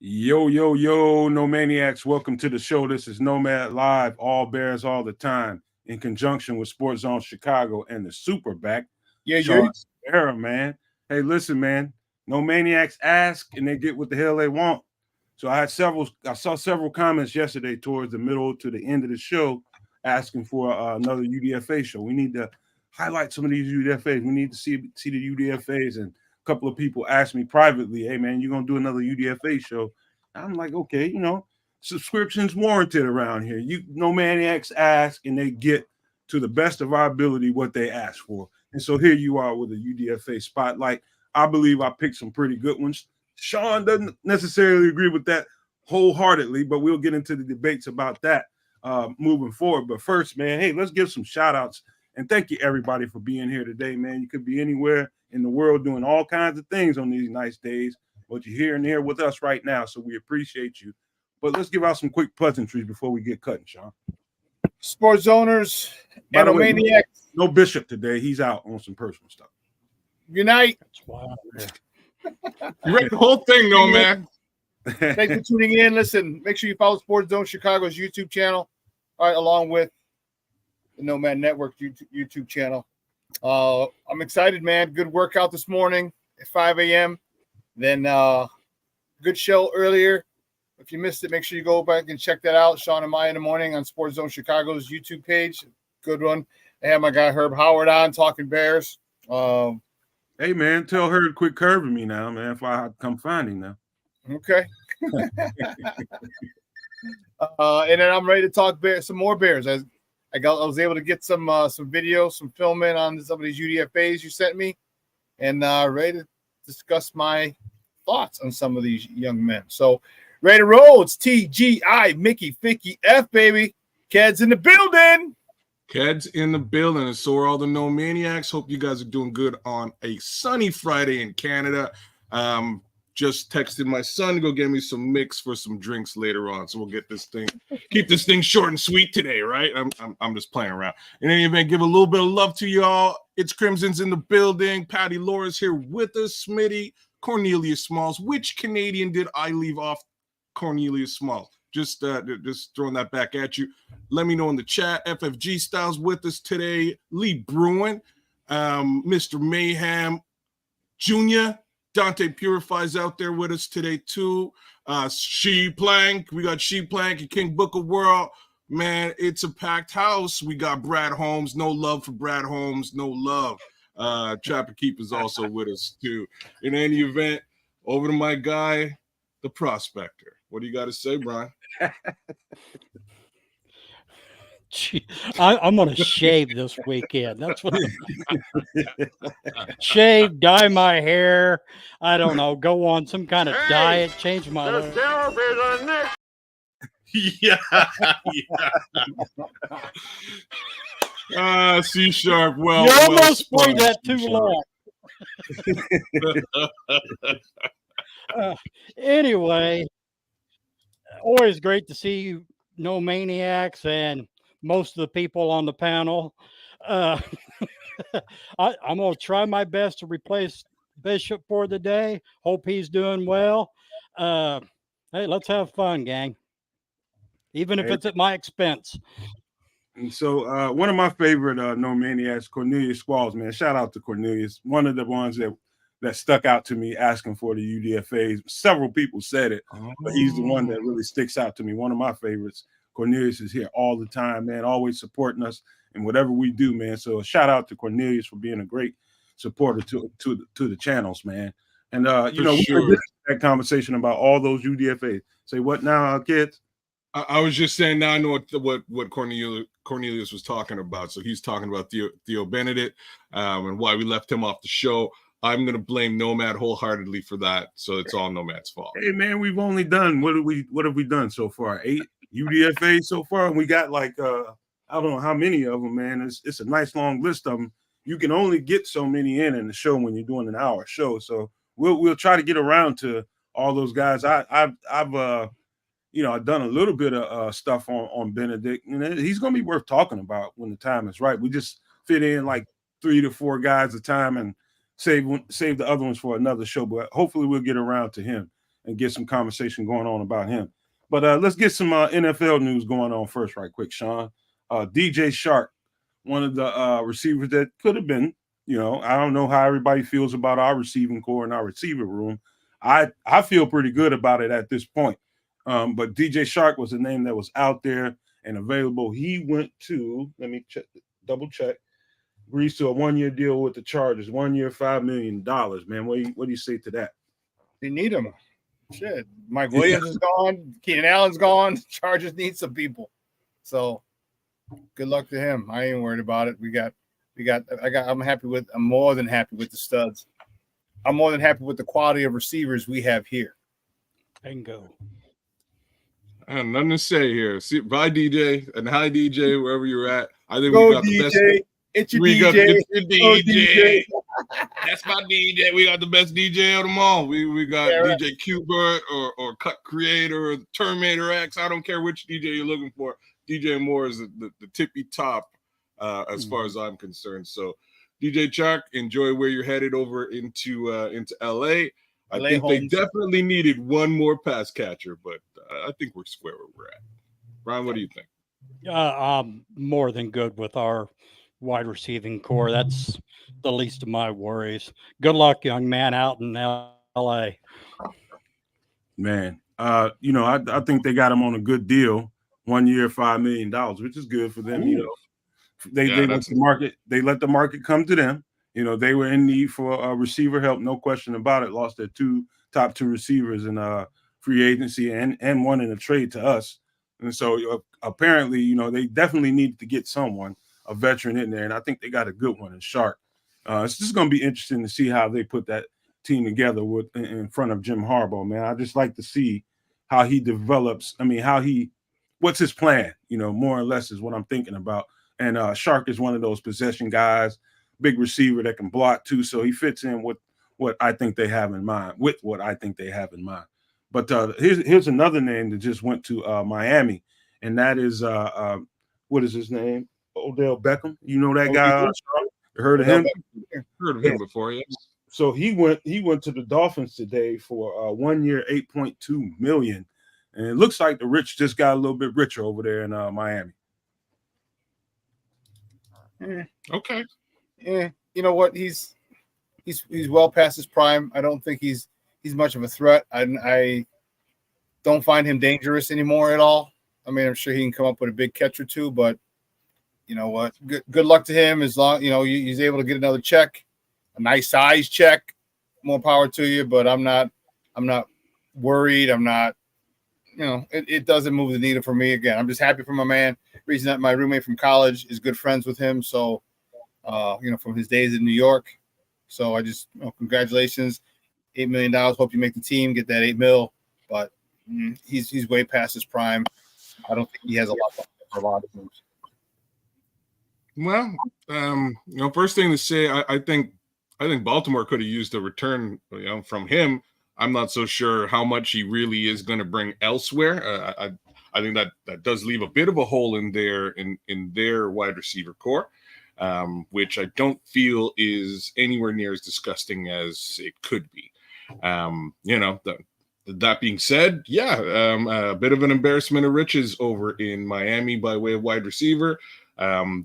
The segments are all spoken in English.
Yo, yo, yo, no maniacs. Welcome to the show. This is Nomad Live, all Bears all the time, in conjunction with Sports Zone Chicago and the SuperBack. Yeah, Shawn Sierra, man. Hey, listen, man. No maniacs ask and they get what the hell they want. So I saw several comments yesterday towards the middle to the end of the show asking for another UDFA show. We need to highlight some of these UDFAs. We need to see the UDFAs. And a couple of people asked me privately, hey, man, you going to do another UDFA show? I'm like, okay, subscriptions warranted around here. No maniacs ask and they get to the best of our ability what they ask for. And so here you are with a UDFA spotlight. I believe I picked some pretty good ones. Shawn doesn't necessarily agree with that wholeheartedly, but we'll get into the debates about that moving forward. But first, man, hey, let's give some shout outs and thank you everybody for being here today, man. You could be anywhere in the world doing all kinds of things on these nice days, but you're here and here with us right now, so we appreciate you. But let's give out some quick pleasantries before we get cutting, Shawn. Sports owners and maniacs. No Bishop today. He's out on some personal stuff. Unite. Wow. You read the whole thing, though, man. Thanks for tuning in. Listen, make sure you follow Sports Zone Chicago's YouTube channel, along with the Nomad Network YouTube channel. I'm excited, man. Good workout this morning at 5 a.m. Then good show earlier. If you missed it, make sure you go back and check that out. Shawn and Maya in the morning on Sports Zone Chicago's YouTube page. Good one. I have my guy Herb Howard on talking Bears. Hey, man, tell her to quit curving me now, man, if I come find him now. Okay. And then I'm ready to talk Bears, some more Bears. I was able to get some video, some filming on some of these UDFAs you sent me, and ready to discuss my thoughts on some of these young men. So ready to roll. It's TGI Mickey Ficky F, baby. Kedz in the building. Kedz in the building, and so are all the No Maniacs. Hope you guys are doing good on a sunny Friday in Canada. Just texted my son to go get me some mix for some drinks later on, so we'll get this thing, keep this thing short and sweet today, right? I'm just playing around. In any event, give a little bit of love to y'all. It's Crimson's in the building. Patty Laura's here with us. Smitty, Cornelius Smalls. Which Canadian did I leave off? Cornelius Smalls. Just throwing that back at you. Let me know in the chat. FFG Styles with us today. Lee Bruin, Mr. Mayhem Jr., Dante Purifies out there with us today too. She Plank, we got She Plank and King Booker World. Man, it's a packed house. We got Brad Holmes. No love for Brad Holmes. No love. Trapper Keep is also with us too. In any event, over to my guy, the Prospector. What do you got to say, Brian? I'm going to shave this weekend. That's what shave, dye my hair. I don't know. Go on some kind of diet, change my life. Yeah. C Sharp. Well, you almost played that too long. Anyway, always great to see you, No Maniacs, and most of the people on the panel. I'm going to try my best to replace Bishop for the day. Hope he's doing well. Hey, let's have fun, gang. Even if it's at my expense. And so one of my favorite No Maniacs, Cornelius Squalls, man. Shout out to Cornelius. One of the ones that stuck out to me asking for the UDFAs. Several people said it, but he's the one that really sticks out to me. One of my favorites. Cornelius is here all the time, man, always supporting us in whatever we do, man. So a shout out to Cornelius for being a great supporter to the channels, man. And we had that conversation about all those UDFAs. Say what now, kids? I was just saying now I know what Cornelius was talking about. So he's talking about Theo Benedict and why we left him off the show. I'm going to blame Nomad wholeheartedly for that. So it's all Nomad's fault. Hey, man, we've only done, what have we done so far? 8 UDFAs so far. And we got like, I don't know how many of them, man. It's a nice long list of them. You can only get so many in the show when you're doing an hour show. So we'll try to get around to all those guys. I've done a little bit of stuff on Benedict, and he's going to be worth talking about when the time is right. We just fit in like 3 to 4 guys a time and save the other ones for another show, but hopefully we'll get around to him. and get some conversation going on about him. But let's get some NFL news going on first, right quick, Sean. DJ Shark, one of the receivers that could have been, I don't know how everybody feels about our receiving core and our receiver room. I feel pretty good about it at this point. But DJ Shark was a name that was out there and available. He went to, let me double check, agrees to a 1-year deal with the Chargers, 1 year, $5 million. Man, what do you say to that? They need him. Shit. Mike Williams is gone. Keenan Allen's gone. Chargers need some people. So good luck to him. I ain't worried about it. I'm more than happy with the studs. I'm more than happy with the quality of receivers we have here. Bingo. I have nothing to say here. See, bye, DJ, and hi, DJ, wherever you're at. I think Go, we got DJ. the best. It's your We DJ. got it's your DJ. DJ. That's my DJ. We got the best DJ of them all. We got DJ Qbert or Cut Creator or Terminator X. I don't care which DJ you're looking for. DJ Moore is the tippy top as far as I'm concerned. So, DJ Chuck, enjoy where you're headed over into LA. I think they definitely needed one more pass catcher, but I think we're square where we're at. Brian, what do you think? I'm more than good with our wide receiving core. That's the least of my worries. Good luck, young man, out in LA. Man, I think they got him on a good deal, 1 year, $5 million, which is good for them. Ooh. They let the market. They let the market come to them. They were in need for receiver help, no question about it. Lost their top two receivers in free agency and one in a trade to us. And so apparently, they definitely needed to get someone, a veteran in there. And I think they got a good one in Shark. It's just going to be interesting to see how they put that team together in front of Jim Harbaugh, man. I just like to see how he develops. What's his plan? More or less is what I'm thinking about. And Shark is one of those possession guys, big receiver that can block too. So he fits in with what I think they have in mind, But here's another name that just went to Miami, and that is what is his name? Odell Beckham. You know that guy? Heard of him? Heard of him before, yes. So he went to the Dolphins today for 1 year, $8.2 million, and it looks like the rich just got a little bit richer over there in Miami. Okay. Yeah, you know what? He's well past his prime. I don't think he's much of a threat. I don't find him dangerous anymore at all. I'm sure he can come up with a big catch or two, but you know what? Good luck to him. As long he's able to get another check, a nice size check. More power to you. But I'm not worried. I'm not. It doesn't move the needle for me. Again, I'm just happy for my man. Reason that my roommate from college is good friends with him. So, from his days in New York. So I just, congratulations, $8 million. Hope you make the team, get that $8 million. But he's way past his prime. I don't think he has a lot of moves. Well, first thing to say, I think Baltimore could have used a return, from him. I'm not so sure how much he really is going to bring elsewhere. I think that does leave a bit of a hole in their wide receiver core, which I don't feel is anywhere near as disgusting as it could be. That being said, a bit of an embarrassment of riches over in Miami by way of wide receiver.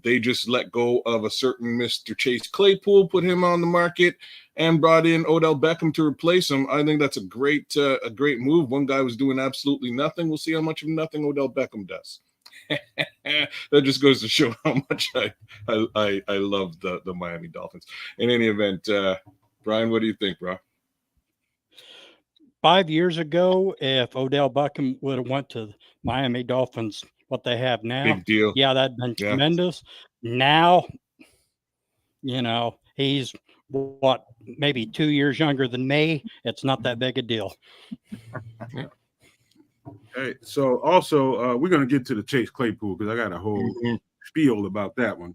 They just let go of a certain Mr. Chase Claypool, put him on the market, and brought in Odell Beckham to replace him. I think that's a great move. One guy was doing absolutely nothing. We'll see how much of nothing Odell Beckham does. That just goes to show how much I love the Miami Dolphins. In any event, Brian, what do you think, bro? 5 years ago, if Odell Beckham would have went to Miami Dolphins, what they have now, big deal. Yeah, that'd been tremendous. Now, he's maybe 2 years younger than me. It's not that big a deal. Hey, so also we're gonna get to the Chase Claypool because I got a whole spiel about that one.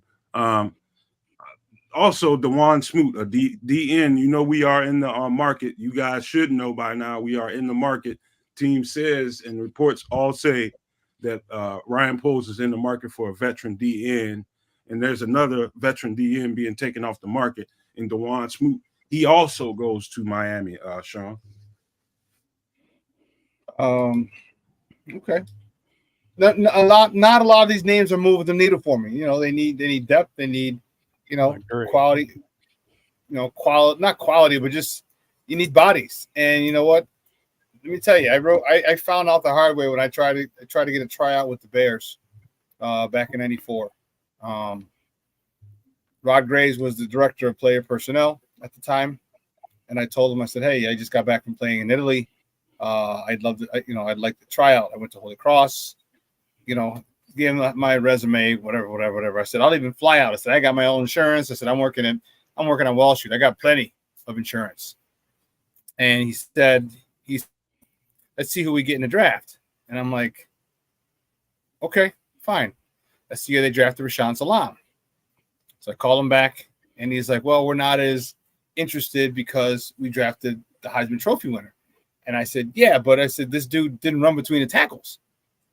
Also, Dewan Smoot, a DN. We are in the market. You guys should know by now. We are in the market. Team says and reports all say that Ryan Poles is in the market for a veteran DN, and there's another veteran DN being taken off the market in Dewan Smoot. He also goes to Miami, Sean. Okay. Not a lot of these names are moving the needle for me. You know, they need depth. They need, quality. Not quality, but just you need bodies. And you know what? Let me tell you, I found out the hard way when I tried to get a tryout with the Bears back in '94. Rod Graves was the director of player personnel at the time, and I told him, I said, "Hey, I just got back from playing in Italy. I'd love to, I'd like to try out. I went to Holy Cross, gave him my resume, whatever. I said, I'll even fly out. I said, I got my own insurance. I said, I'm working on Wall Street. I got plenty of insurance." And he said, let's see who we get in the draft. And I'm like, okay, fine. Let's see how they drafted Rashaan Salaam. So I called him back, and he's like, well, we're not as interested because we drafted the Heisman Trophy winner. And I said, yeah, but I said, this dude didn't run between the tackles.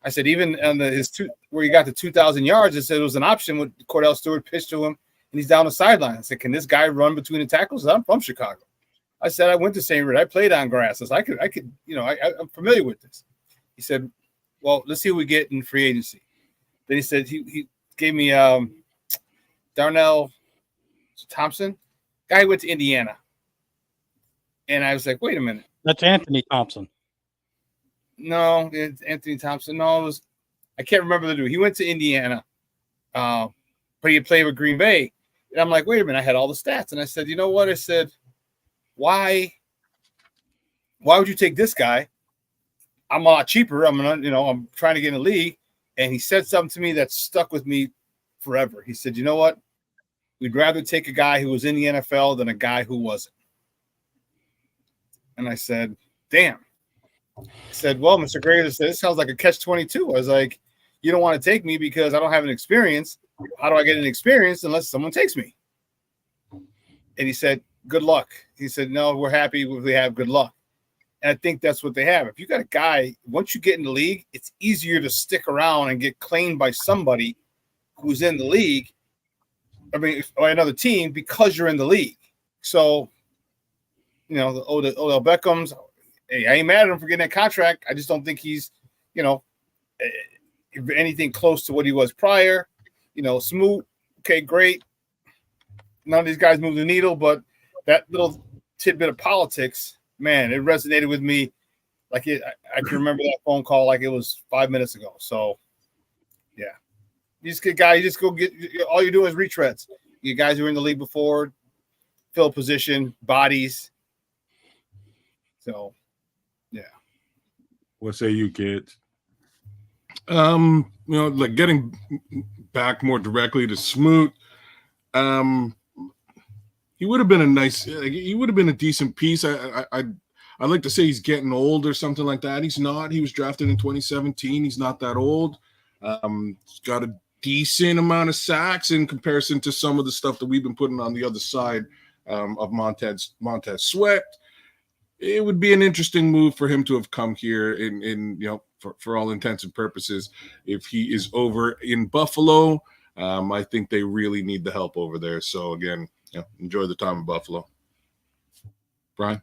I said, even on where he got to 2,000 yards, I said it was an option when Cordell Stewart pitched to him, and he's down the sideline. I said, can this guy run between the tackles? I'm from Chicago. I said, I went to St. Rita. I played on grass. I said, I could, I'm familiar with this. He said, well, let's see what we get in free agency. Then he said, he gave me Darnell Thompson, guy who went to Indiana. And I was like, wait a minute. That's Anthony Thompson. No, it's Anthony Thompson. No, I can't remember the dude. He went to Indiana, but he had played with Green Bay. And I'm like, wait a minute. I had all the stats. And I said, you know what? I said, why would you take this guy? I'm a lot cheaper. I'm trying to get in the league. And he said something to me that stuck with me forever. He said, you know what? We'd rather take a guy who was in the NFL than a guy who wasn't. And I said, damn. I said, well, Mr. Graves, this sounds like a catch-22. I was like, you don't want to take me because I don't have an experience. How do I get an experience unless someone takes me? And he said, good luck. He said, no, we're happy if we have good luck. And I think that's what they have. If you got a guy, once you get in the league, it's easier to stick around and get claimed by somebody who's in the league, or another team, because you're in the league. So, the Odell Beckham's, hey, I ain't mad at him for getting that contract. I just don't think he's, anything close to what he was prior. Smoot, okay, great. None of these guys move the needle, but that little tidbit of politics, man, it resonated with me. I can remember that phone call like it was 5 minutes ago. So, yeah. You just get guys, you just go get, all you're doing is retreads. You guys who are in the league before, fill position, bodies. So, yeah. What say you, kids? Like getting back more directly to Smoot, he would have been a decent piece. I'd like to say he's getting old or something like that. He's not. He was drafted in 2017. He's not that old. He's got a decent amount of sacks in comparison to some of the stuff that we've been putting on the other side of Montez Sweat. It would be an interesting move for him to have come here for all intents and purposes. If he is over in Buffalo, I think they really need the help over there. So again, enjoy the time in Buffalo. Brian?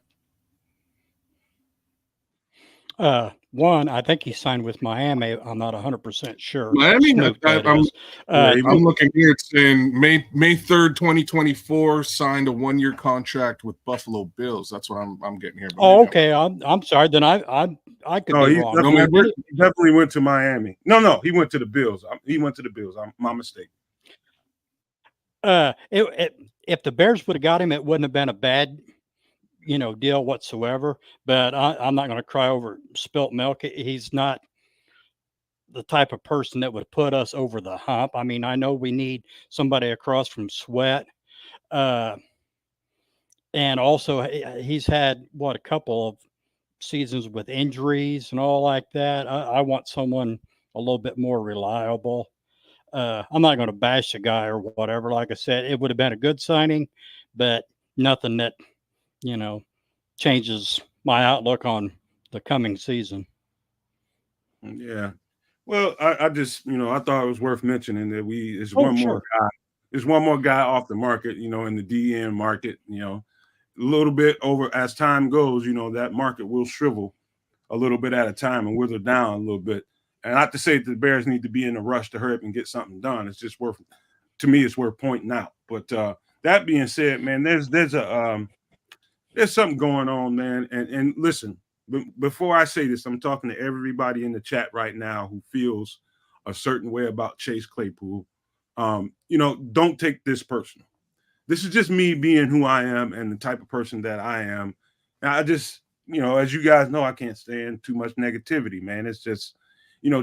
One, I think he signed with Miami. I'm not 100% sure. Miami? I'm looking here. It's in May 3rd, 2024, signed a 1-year contract with Buffalo Bills. That's what I'm getting here. Oh, okay. I'm sorry. Then I could be wrong. He definitely went to Miami. No, he went to the Bills. He went to the Bills. My mistake. If the Bears would have got him, it wouldn't have been a bad deal whatsoever. But I'm not going to cry over spilt milk. He's not the type of person that would put us over the hump. I mean, I know we need somebody across from Sweat. And also he's had a couple of seasons with injuries and all like that. I want someone a little bit more reliable. I'm not going to bash the guy or whatever. Like I said, it would have been a good signing, but nothing that, changes my outlook on the coming season. Yeah. Well, I just, I thought it was worth mentioning that there's one more guy off the market, in the DN market, a little bit over as time goes, that market will shrivel. a little bit at a time and wither down a little bit. And not to say that the Bears need to be in a rush to hurry up and get something done. It's just worth, to me, it's worth pointing out. But that being said, man, there's something going on, man. And listen, before I say this, I'm talking to everybody in the chat right now who feels a certain way about Chase Claypool. Don't take this personal. This is just me being who I am and the type of person that I am. And I just, as you guys know, I can't stand too much negativity, man. It's just,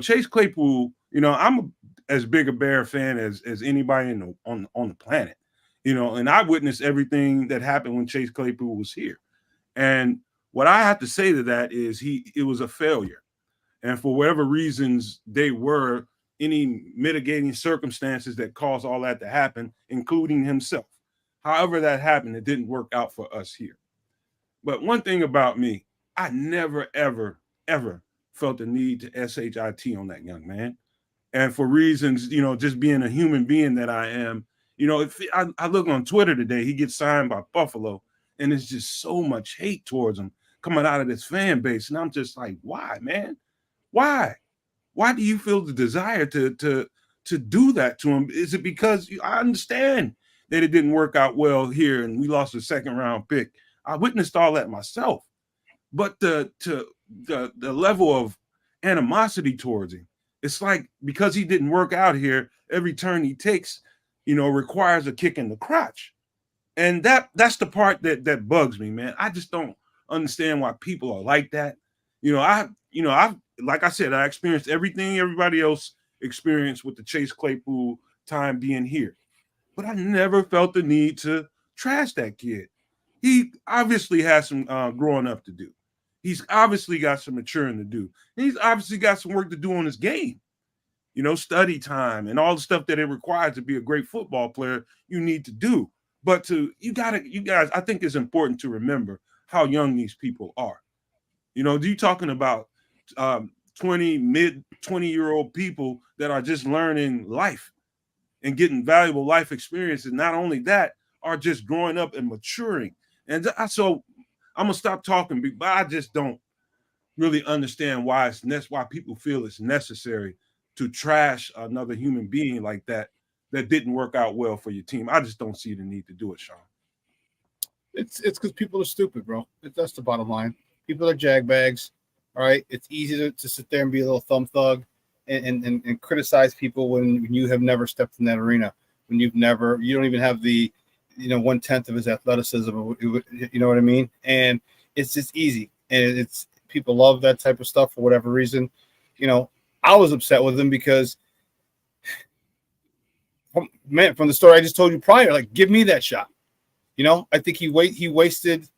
Chase Claypool, I'm as big a Bear fan as anybody on the planet, and I witnessed everything that happened when Chase Claypool was here. And what I have to say to that is it was a failure. And for whatever reasons they were, any mitigating circumstances that caused all that to happen, including himself. However that happened, it didn't work out for us here. But one thing about me, I never, ever, ever felt the need to SHIT on that young man. And for reasons, just being a human being that I am, if I look on Twitter today, he gets signed by Buffalo, and there's just so much hate towards him coming out of this fan base. And I'm just like, why, man? Why? Why do you feel the desire to do that to him? Is it because I understand that it didn't work out well here and we lost a second-round pick? I witnessed all that myself. But the level of animosity towards him, it's like because he didn't work out here, every turn he takes, requires a kick in the crotch. And that's the part that bugs me, man. I just don't understand why people are like that. I've like I said, I experienced everything everybody else experienced with the Chase Claypool time being here. But I never felt the need to trash that kid. He obviously has some growing up to do. He's obviously got some maturing to do. And he's obviously got some work to do on his game. Study time and all the stuff that it requires to be a great football player, you need to do. But you guys, I think it's important to remember how young these people are. You're talking about 20-year-old people that are just learning life and getting valuable life experiences. Not only that, are just growing up and maturing. And so I'm gonna stop talking, but I just don't really understand why people feel it's necessary to trash another human being like that didn't work out well for your team. I just don't see the need to do it, Shawn. It's because people are stupid, bro. That's the bottom line. People are jagbags. All right. It's easy to sit there and be a little thumb thug and criticize people when you have never stepped in that arena, when you don't even have the 1/10 of his athleticism. You know what I mean? And it's just easy. And it's people love that type of stuff for whatever reason. I was upset with him because, man, from the story I just told you prior, like, give me that shot. I think he wasted,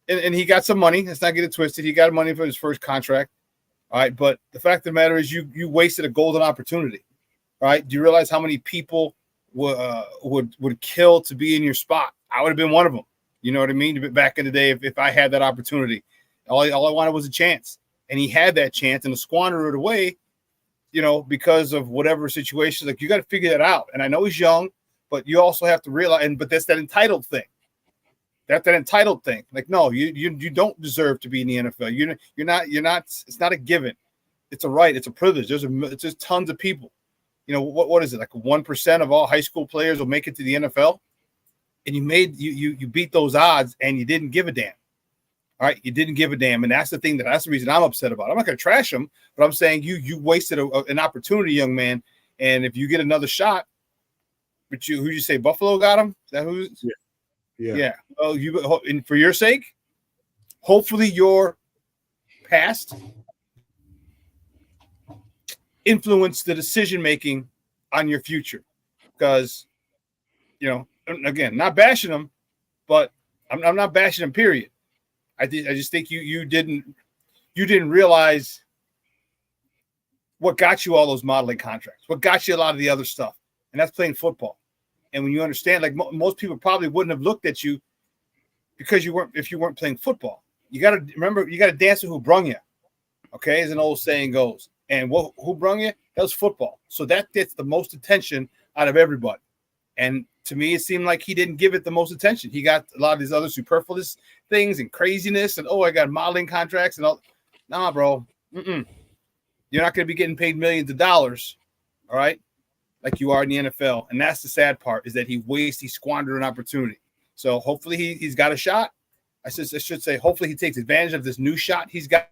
and he got some money. Let's not get it twisted. He got money for his first contract. All right. But the fact of the matter is you wasted a golden opportunity. All right. Do you realize how many people would kill to be in your spot? I would have been one of them. You know what I mean? Back in the day, if I had that opportunity, all I wanted was a chance. And he had that chance and to squander it away, because of whatever situation. Like, you got to figure that out. And I know he's young, but you also have to realize, but that's that entitled thing. That's that entitled thing. Like, no, you don't deserve to be in the NFL. You're not. It's not a given. It's a right. It's a privilege. It's just tons of people. What is it? Like 1% of all high school players will make it to the NFL, and you beat those odds, and you didn't give a damn. All right, you didn't give a damn, and that's the reason I'm upset about it. I'm not going to trash him, but I'm saying you wasted an opportunity, young man. And if you get another shot, but who'd you say Buffalo got him? Is that who? Yeah. Well, and for your sake, hopefully your past influence the decision making on your future, because again, not bashing him, but I'm not bashing him. Period. I just think you didn't realize what got you all those modeling contracts, what got you a lot of the other stuff, and that's playing football. And when you understand, like most people probably wouldn't have looked at you because if you weren't playing football. You got to remember, you got to dance with who brung you. Okay, as an old saying goes. And who brung you? That was football. So that gets the most attention out of everybody. And to me, it seemed like he didn't give it the most attention. He got a lot of these other superfluous things and craziness and, I got modeling contracts and all. Nah, bro. You're not going to be getting paid millions of dollars, all right, like you are in the NFL. And that's the sad part, is that he squandered an opportunity. So hopefully he's got a shot. I should say hopefully he takes advantage of this new shot he's got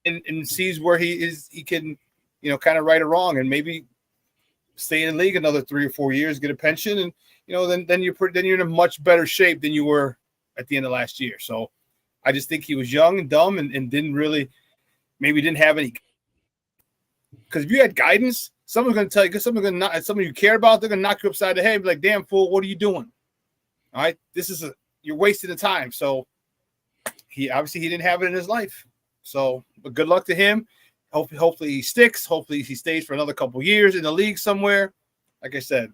and sees where he can, kind of right or wrong, and maybe stay in the league another 3 or 4 years, get a pension, and then you're in a much better shape than you were at the end of last year. So I just think he was young and dumb and didn't have any. Because if you had guidance, someone's going to tell you, someone you care about, they're going to knock you upside the head and be like, damn fool, what are you doing? All right, you're wasting the time. So he didn't have it in his life. So, but good luck to him. Hopefully he sticks. Hopefully he stays for another couple of years in the league somewhere. Like I said,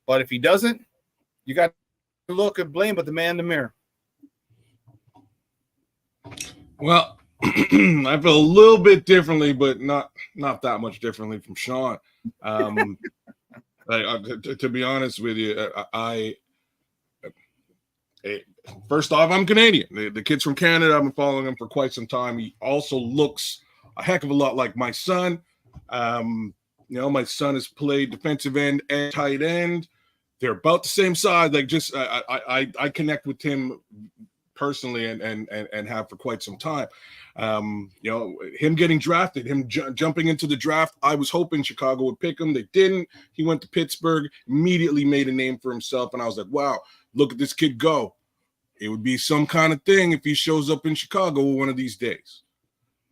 but if he doesn't, you got to look and blame but the man in the mirror. Well, I feel a little bit differently, but not that much differently from Shawn. To be honest with you, first off, I'm Canadian. The kid's from Canada. I've been following him for quite some time. He also looks a heck of a lot like my son. My son has played defensive end and tight end. They're about the same size. Like, just I connect with him personally and have for quite some time. Him getting drafted, him jumping into the draft, I was hoping Chicago would pick him. They didn't. He went to Pittsburgh, immediately made a name for himself, and I was like, wow, look at this kid go. It would be some kind of thing if he shows up in Chicago one of these days.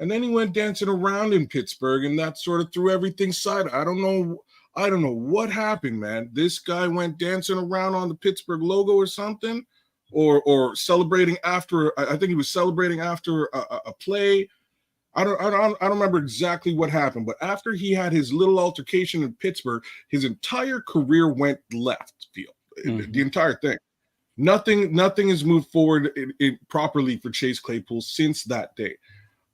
And then he went dancing around in Pittsburgh, and that sort of threw everything side. I don't know what happened, man. This guy went dancing around on the Pittsburgh logo or something, or celebrating after. I think he was celebrating after a play. I don't remember exactly what happened, but after he had his little altercation in Pittsburgh, his entire career went left field. The entire thing. Nothing has moved forward properly for Chase Claypool since that day.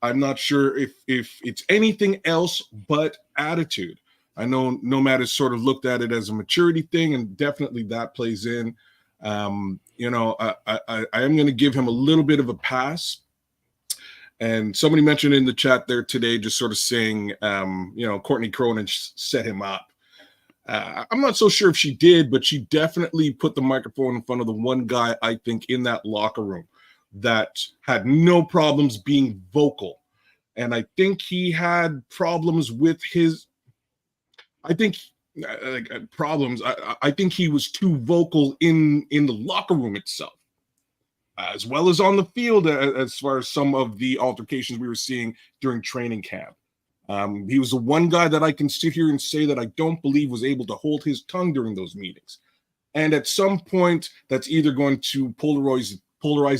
I'm not sure if it's anything else but attitude. I know Nomad has sort of looked at it as a maturity thing, and definitely that plays in. I am going to give him a little bit of a pass. And somebody mentioned in the chat there today, just sort of saying, Courtney Cronin set him up. I'm not so sure if she did, but she definitely put the microphone in front of the one guy, I think, in that locker room that had no problems being vocal. And I think he had problems with his, I think he was too vocal in the locker room itself, as well as on the field, as far as some of the altercations we were seeing during training camp. He was the one guy that I can sit here and say that I don't believe was able to hold his tongue during those meetings. And at some point, that's either going to polarize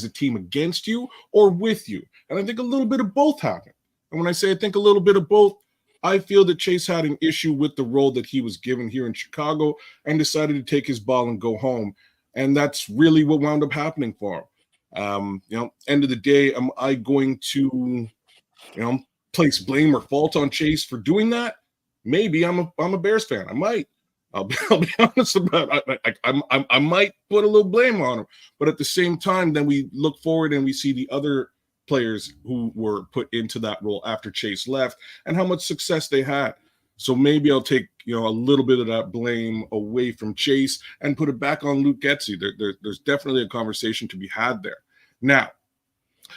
the team against you or with you. And I think a little bit of both happened. And when I say I think a little bit of both, I feel that Chase had an issue with the role that he was given here in Chicago and decided to take his ball and go home. And that's really what wound up happening for him. End of the day, am I going to, place blame or fault on Chase for doing that? Maybe. I'm a Bears fan. I might. I'll be honest about it. I might put a little blame on him. But at the same time, then we look forward and we see the other players who were put into that role after Chase left and how much success they had. So maybe I'll take a little bit of that blame away from Chase and put it back on Luke Getsy. There's definitely a conversation to be had there. Now,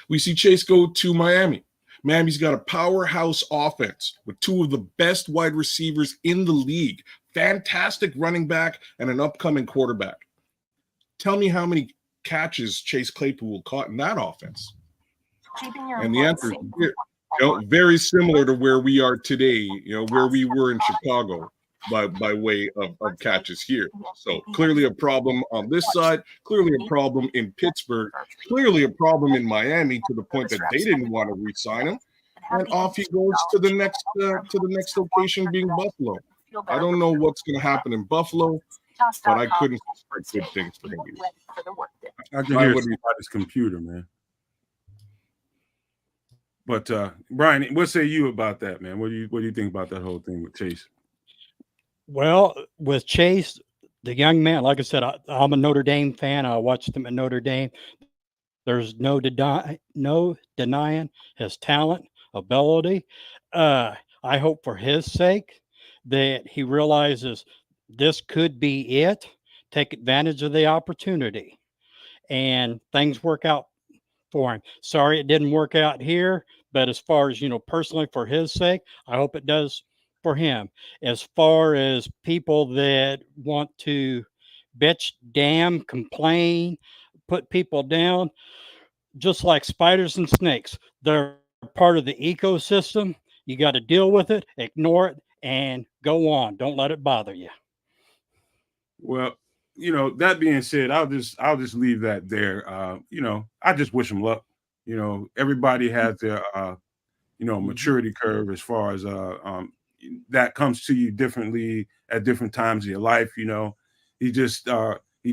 we see Chase go to Miami. Miami's got a powerhouse offense with two of the best wide receivers in the league, fantastic running back, and an upcoming quarterback. Tell me how many catches Chase Claypool caught in that offense. And the answer is very similar to where we are today, where we were in Chicago by way of catches here. So clearly a problem on this side, clearly a problem in Pittsburgh, clearly a problem in Miami to the point that they didn't want to re-sign him. And off he goes to the next location, being Buffalo. I don't know what's going to happen in Buffalo, but I couldn't expect good things for him. I can hear it about his computer, man. But Brian, what say you about that, man? What do you think about that whole thing with Chase? Well, with Chase, the young man, like I said, I'm a Notre Dame fan. I watched him at Notre Dame. There's no denying his talent, ability. I hope for his sake that he realizes this could be it. Take advantage of the opportunity, and things work out for him. Sorry it didn't work out here, but as far as, personally for his sake, I hope it does for him. As far as people that want to bitch, damn, complain, put people down, just like spiders and snakes, they're part of the ecosystem. You got to deal with it, ignore it, and go on. Don't let it bother you. Well, that being said, I'll just leave that there. I just wish him luck. Everybody has their maturity curve as far as that comes to you differently at different times of your life. He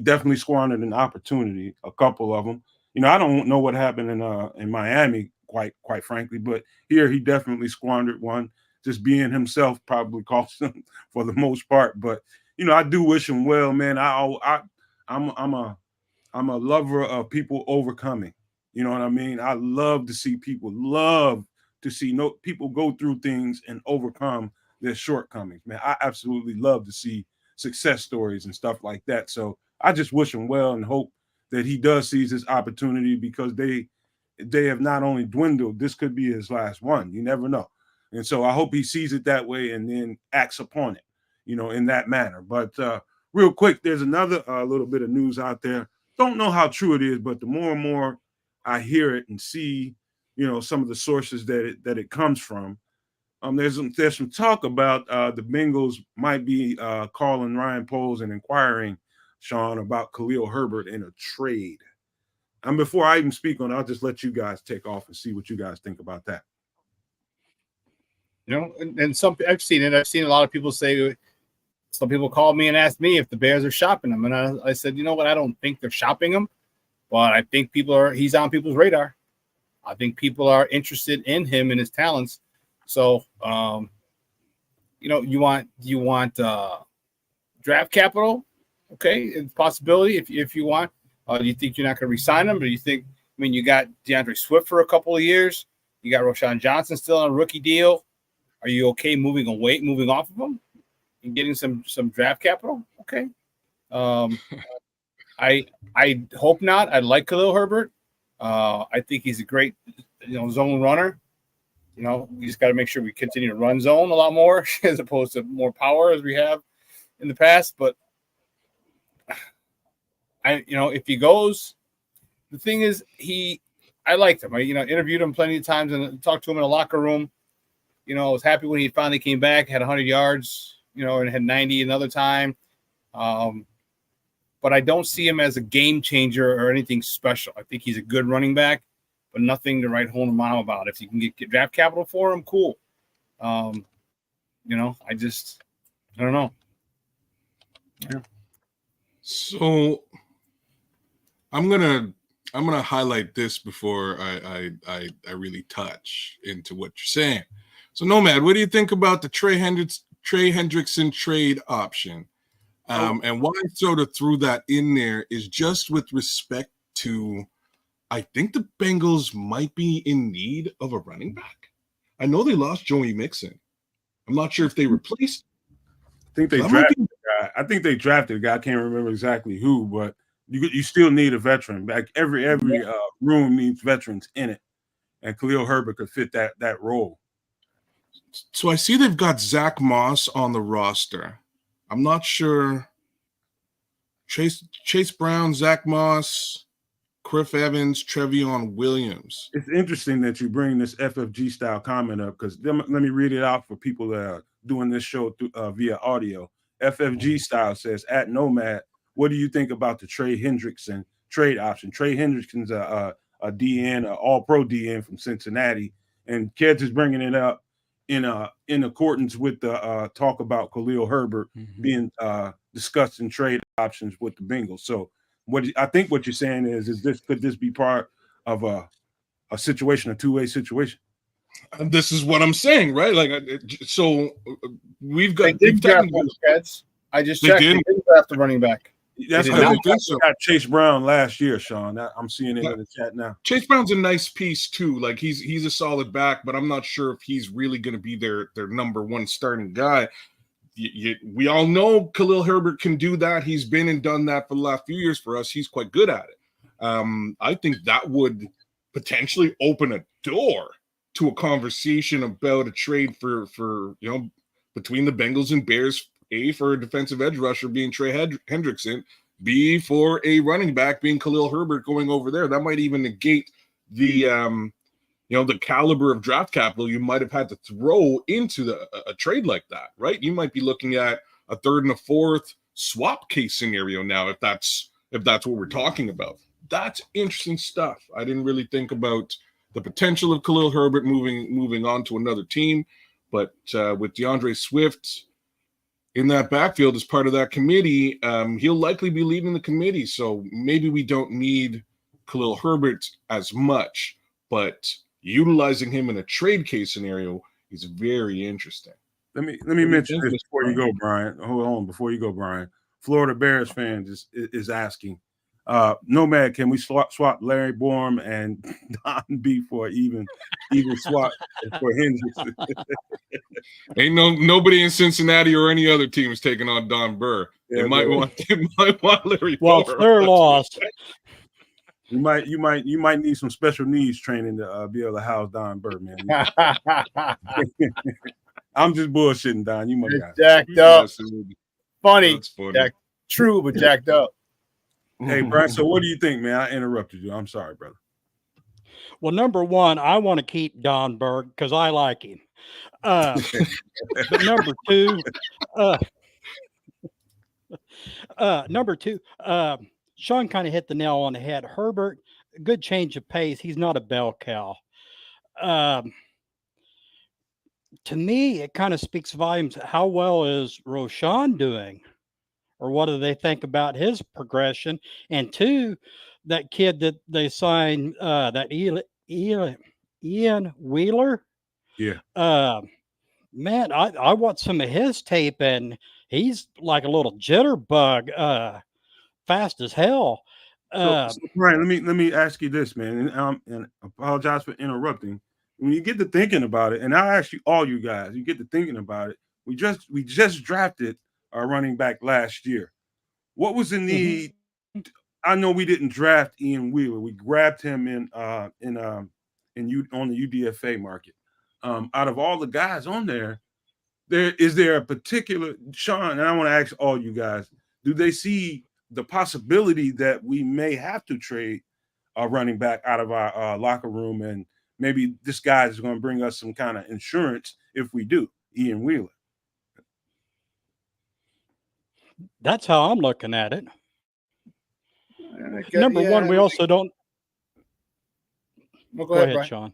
definitely squandered an opportunity, a couple of them. I don't know what happened in Miami, quite frankly, but here he definitely squandered one. Just being himself probably cost him for the most part, but I do wish him well, man. I'm a lover of people overcoming. You know what I mean? I love to see people people go through things and overcome their shortcomings, man. I absolutely love to see success stories and stuff like that. So I just wish him well and hope that he does seize this opportunity, because they have not only dwindled, this could be his last one. You never know. And so I hope he sees it that way and then acts upon it, in that manner. But real quick, there's another little bit of news out there. Don't know how true it is, but the more and more I hear it and see, some of the sources that it comes from, there's some talk about the Bengals might be calling Ryan Poles and inquiring, Shawn, about Khalil Herbert in a trade. And before I even speak on it, I'll just let you guys take off and see what you guys think about that. And some I've seen it. I've seen a lot of people say, some people called me and asked me if the Bears are shopping him. And I said, you know what? I don't think they're shopping him, but I think he's on people's radar. I think people are interested in him and his talents. So, you want draft capital? Okay. It's a possibility if you want. Do you think you're not going to re-sign him? Or do you think, you got DeAndre Swift for a couple of years. You got Roschon Johnson still on a rookie deal. Are you okay moving off of him and getting some draft capital? Okay. I hope not. I like Khalil Herbert. I think he's a great, zone runner. We just got to make sure we continue to run zone a lot more as opposed to more power as we have in the past. But if he goes, the thing is, I liked him. I interviewed him plenty of times and talked to him in a locker room. I was happy when he finally came back, had 100 yards, and had 90 another time. But I don't see him as a game changer or anything special. I think he's a good running back, but nothing to write home mom about. If you can get draft capital for him, cool. I don't know. Yeah. So I'm gonna highlight this before I really touch into what you're saying. So Nomad, what do you think about the Trey Hendrickson trade option? And why I sort of threw that in there is just with respect to, I think the Bengals might be in need of a running back. I know they lost Joey Mixon. I'm not sure if they replaced him. I think they drafted a guy. I can't remember exactly who, but you still need a veteran. Like every room needs veterans in it, and Khalil Herbert could fit that role. So I see they've got Zach Moss on the roster. I'm not sure. Chase Brown, Zach Moss, Cliff Evans, Trevion Williams. It's interesting that you bring this FFG style comment up, because let me read it out for people that are doing this show via audio. FFG style says, at Nomad, what do you think about the Trey Hendrickson trade option? Trey Hendrickson's a DN, an all-pro DN from Cincinnati, and Kedz is bringing it up in accordance with the talk about Khalil Herbert being discussed in trade options with the Bengals. So I think what you're saying is could this be part of a situation, a two-way situation? This is what I'm saying, right? Like, so we've got. They did draft Kedz. I just checked. They didn't draft a running back. That's They did because not. we got Chase Brown last year, Sean. I'm seeing it in the chat now. Chase Brown's a nice piece too. Like he's a solid back, but I'm not sure if he's really going to be their number one starting guy. We all know Khalil Herbert can do that. He's been and done that for the last few years for us. He's quite good at it. I think that would potentially open a door to a conversation about a trade for between the Bengals and Bears. A, for a defensive edge rusher being Trey Hendrickson. B, for a running back being Khalil Herbert going over there. That might even negate the the caliber of draft capital you might have had to throw into a trade like that, right? You might be looking at a third and a fourth swap case scenario now, if that's what we're talking about. That's interesting stuff. I didn't really think about the potential of Khalil Herbert moving on to another team, but with DeAndre Swift in that backfield as part of that committee, he'll likely be leading the committee. So maybe we don't need Khalil Herbert as much, but utilizing him in a trade case scenario is very interesting. Let me mention this before you go, Brian. Hold on, before you go, Brian. Florida Bears fan is asking, Nomad, can we swap Larry Borum and Don B for even swap for Hendrickson? Ain't nobody in Cincinnati or any other team is taking on Don Burr. Yeah, they might want Larry Well, Borum. they're lost. You might need some special needs training to be able to house Don Burr, man. I'm just bullshitting, Don. You might got jacked up. Funny. That's funny. True, but jacked up. Hey, Brian, so what do you think, man? I interrupted you. I'm sorry, brother. Well, number one, I want to keep Don Berg because I like him. But number two, Sean kind of hit the nail on the head. Herbert, good change of pace. He's not a bell cow. To me, it kind of speaks volumes. How well is Roschon doing? Or what do they think about his progression? And two, that kid that they signed, that Ian Wheeler. Yeah. Man, I watched some of his tape, and he's like a little jitterbug, fast as hell. So, Brian, let me ask you this, man, and apologize for interrupting. When you get to thinking about it, and I'll ask you all you guys, you get to thinking about it. We just drafted our running back last year. What was the need? I know we didn't draft Ian Wheeler. We grabbed him on the UDFA market. Out of all the guys on there, is there a particular Sean? And I want to ask all you guys: do they see the possibility that we may have to trade a running back out of our locker room, and maybe this guy is going to bring us some kind of insurance if we do, Ian Wheeler? That's how I'm looking at it. Number one, we also don't. Well, go ahead, Sean.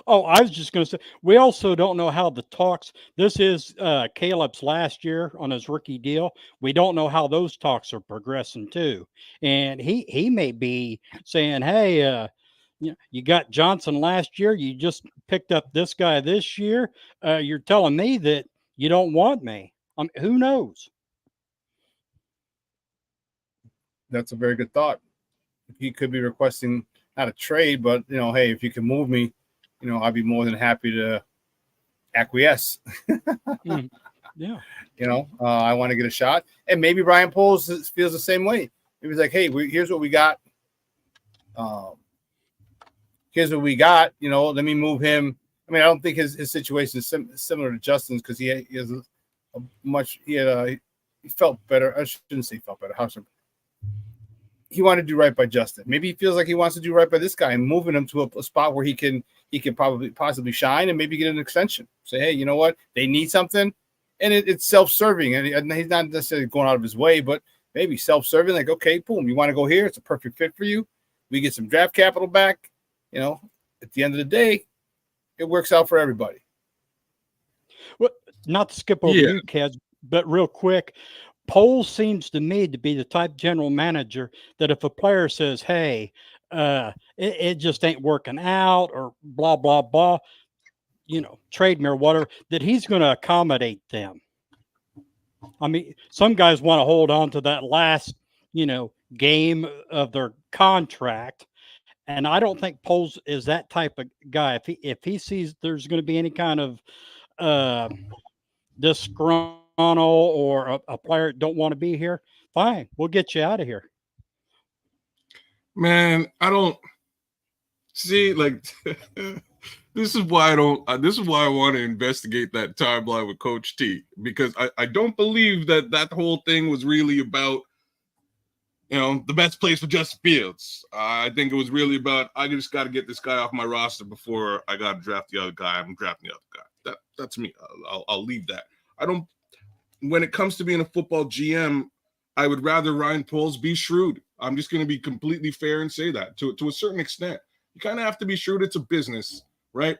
Oh, I was just going to say, we also don't know how the talks. This is Caleb's last year on his rookie deal. We don't know how those talks are progressing too, and he may be saying, "Hey, you got Johnson last year. You just picked up this guy this year. You're telling me that you don't want me. Who knows?" That's a very good thought. He could be requesting not a trade, but hey, if you can move me, I'd be more than happy to acquiesce. Yeah. I want to get a shot. And maybe Brian Poles feels the same way. He was like, hey, here's what we got. Here's what we got. Let me move him. I mean, I don't think his situation is similar to Justin's because he felt better. I shouldn't say felt better. He wanted to do right by Justin. Maybe he feels like he wants to do right by this guy and moving him to a spot where he can possibly shine and maybe get an extension. Say, hey, you know what? They need something, and it's self-serving, and he's not necessarily going out of his way, but maybe self-serving. Like, okay, boom, you want to go here? It's a perfect fit for you. We get some draft capital back. At the end of the day, it works out for everybody. Well, not to skip over you, Kedz, but real quick. Poles seems to me to be the type general manager that if a player says, hey, it just ain't working out or blah, blah, blah, trade me or whatever, that he's going to accommodate them. I mean, some guys want to hold on to that last game of their contract. And I don't think Poles is that type of guy. If he sees there's going to be any kind of disgruntled or a player don't want to be here, fine, we'll get you out of here. Man, I don't see, like, this is why I want to investigate that timeline with Coach T, because I don't believe that whole thing was really about, the best place for Justin Fields. I think it was really about, I just got to get this guy off my roster before I got to draft the other guy. I'm drafting the other guy. That's me. I'll leave that. When it comes to being a football GM, I would rather Ryan Poles be shrewd. I'm just going to be completely fair and say that to a certain extent. You kind of have to be shrewd. It's a business, right?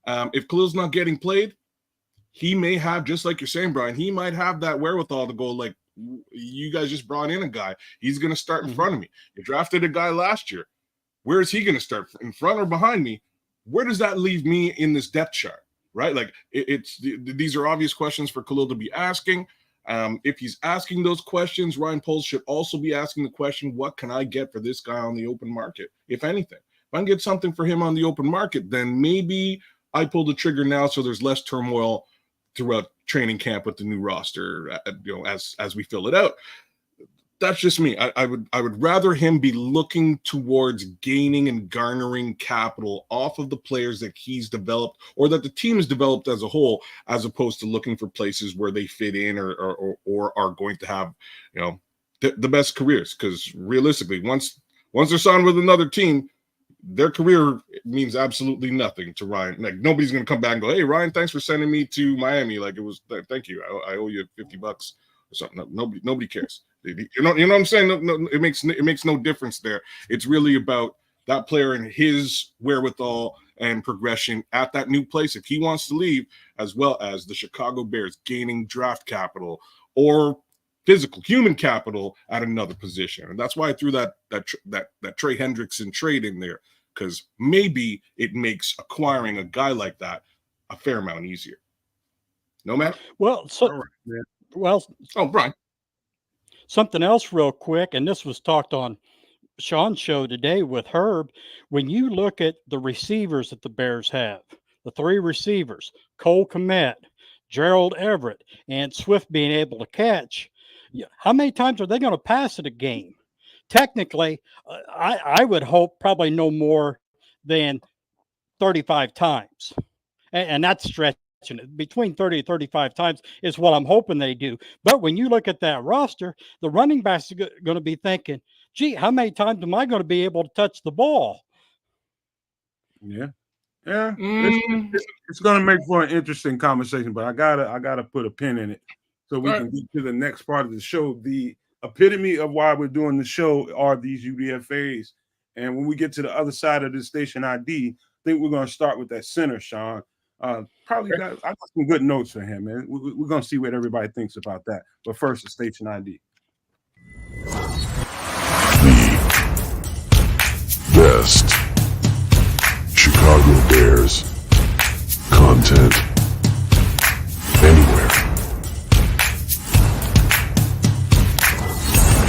If Khalil's not getting played, he may have, just like you're saying, Brian, he might have that wherewithal to go, like, you guys just brought in a guy. He's going to start in front of me. You drafted a guy last year. Where is he going to start? In front or behind me? Where does that leave me in this depth chart, right? Like, these are obvious questions for Khalil to be asking. If he's asking those questions, Ryan Poles should also be asking the question, what can I get for this guy on the open market, if anything? If I can get something for him on the open market, then maybe I pull the trigger now so there's less turmoil throughout training camp with the new roster, as we fill it out. That's just me. I would rather him be looking towards gaining and garnering capital off of the players that he's developed or that the team has developed as a whole, as opposed to looking for places where they fit in or are going to have, the best careers. Because realistically, once they're signed with another team, their career means absolutely nothing to Ryan. Like, nobody's going to come back and go, "Hey, Ryan, thanks for sending me to Miami. Like, it was, thank you. I owe you $50 or something." No, nobody cares. You know what I'm saying? No, it makes no difference there. It's really about that player and his wherewithal and progression at that new place. If he wants to leave, as well as the Chicago Bears gaining draft capital or physical human capital at another position. And that's why I threw that Trey Hendrickson trade in there, because maybe it makes acquiring a guy like that a fair amount easier. Nomad? Well, Brian. Something else real quick, and this was talked on Shawn's show today with Herb. When you look at the receivers that the Bears have, the three receivers, Cole Kmet, Gerald Everett, and Swift being able to catch, how many times are they going to pass it a game? Technically, I would hope probably no more than 35 times. And that's stretching it. Between 30 and 35 times is what I'm hoping they do. But when you look at that roster, the running backs are going to be thinking, gee, how many times am I going to be able to touch the ball? Yeah. It's going to make for an interesting conversation, but I gotta put a pin in it so we can get to the next part of the show. The epitome of why we're doing the show are these UDFAs. And when we get to the other side of the station ID, I think we're going to start with that center, Shawn. I got some good notes for him, man. We're going to see what everybody thinks about that. But first, the station ID. The best Chicago Bears content anywhere.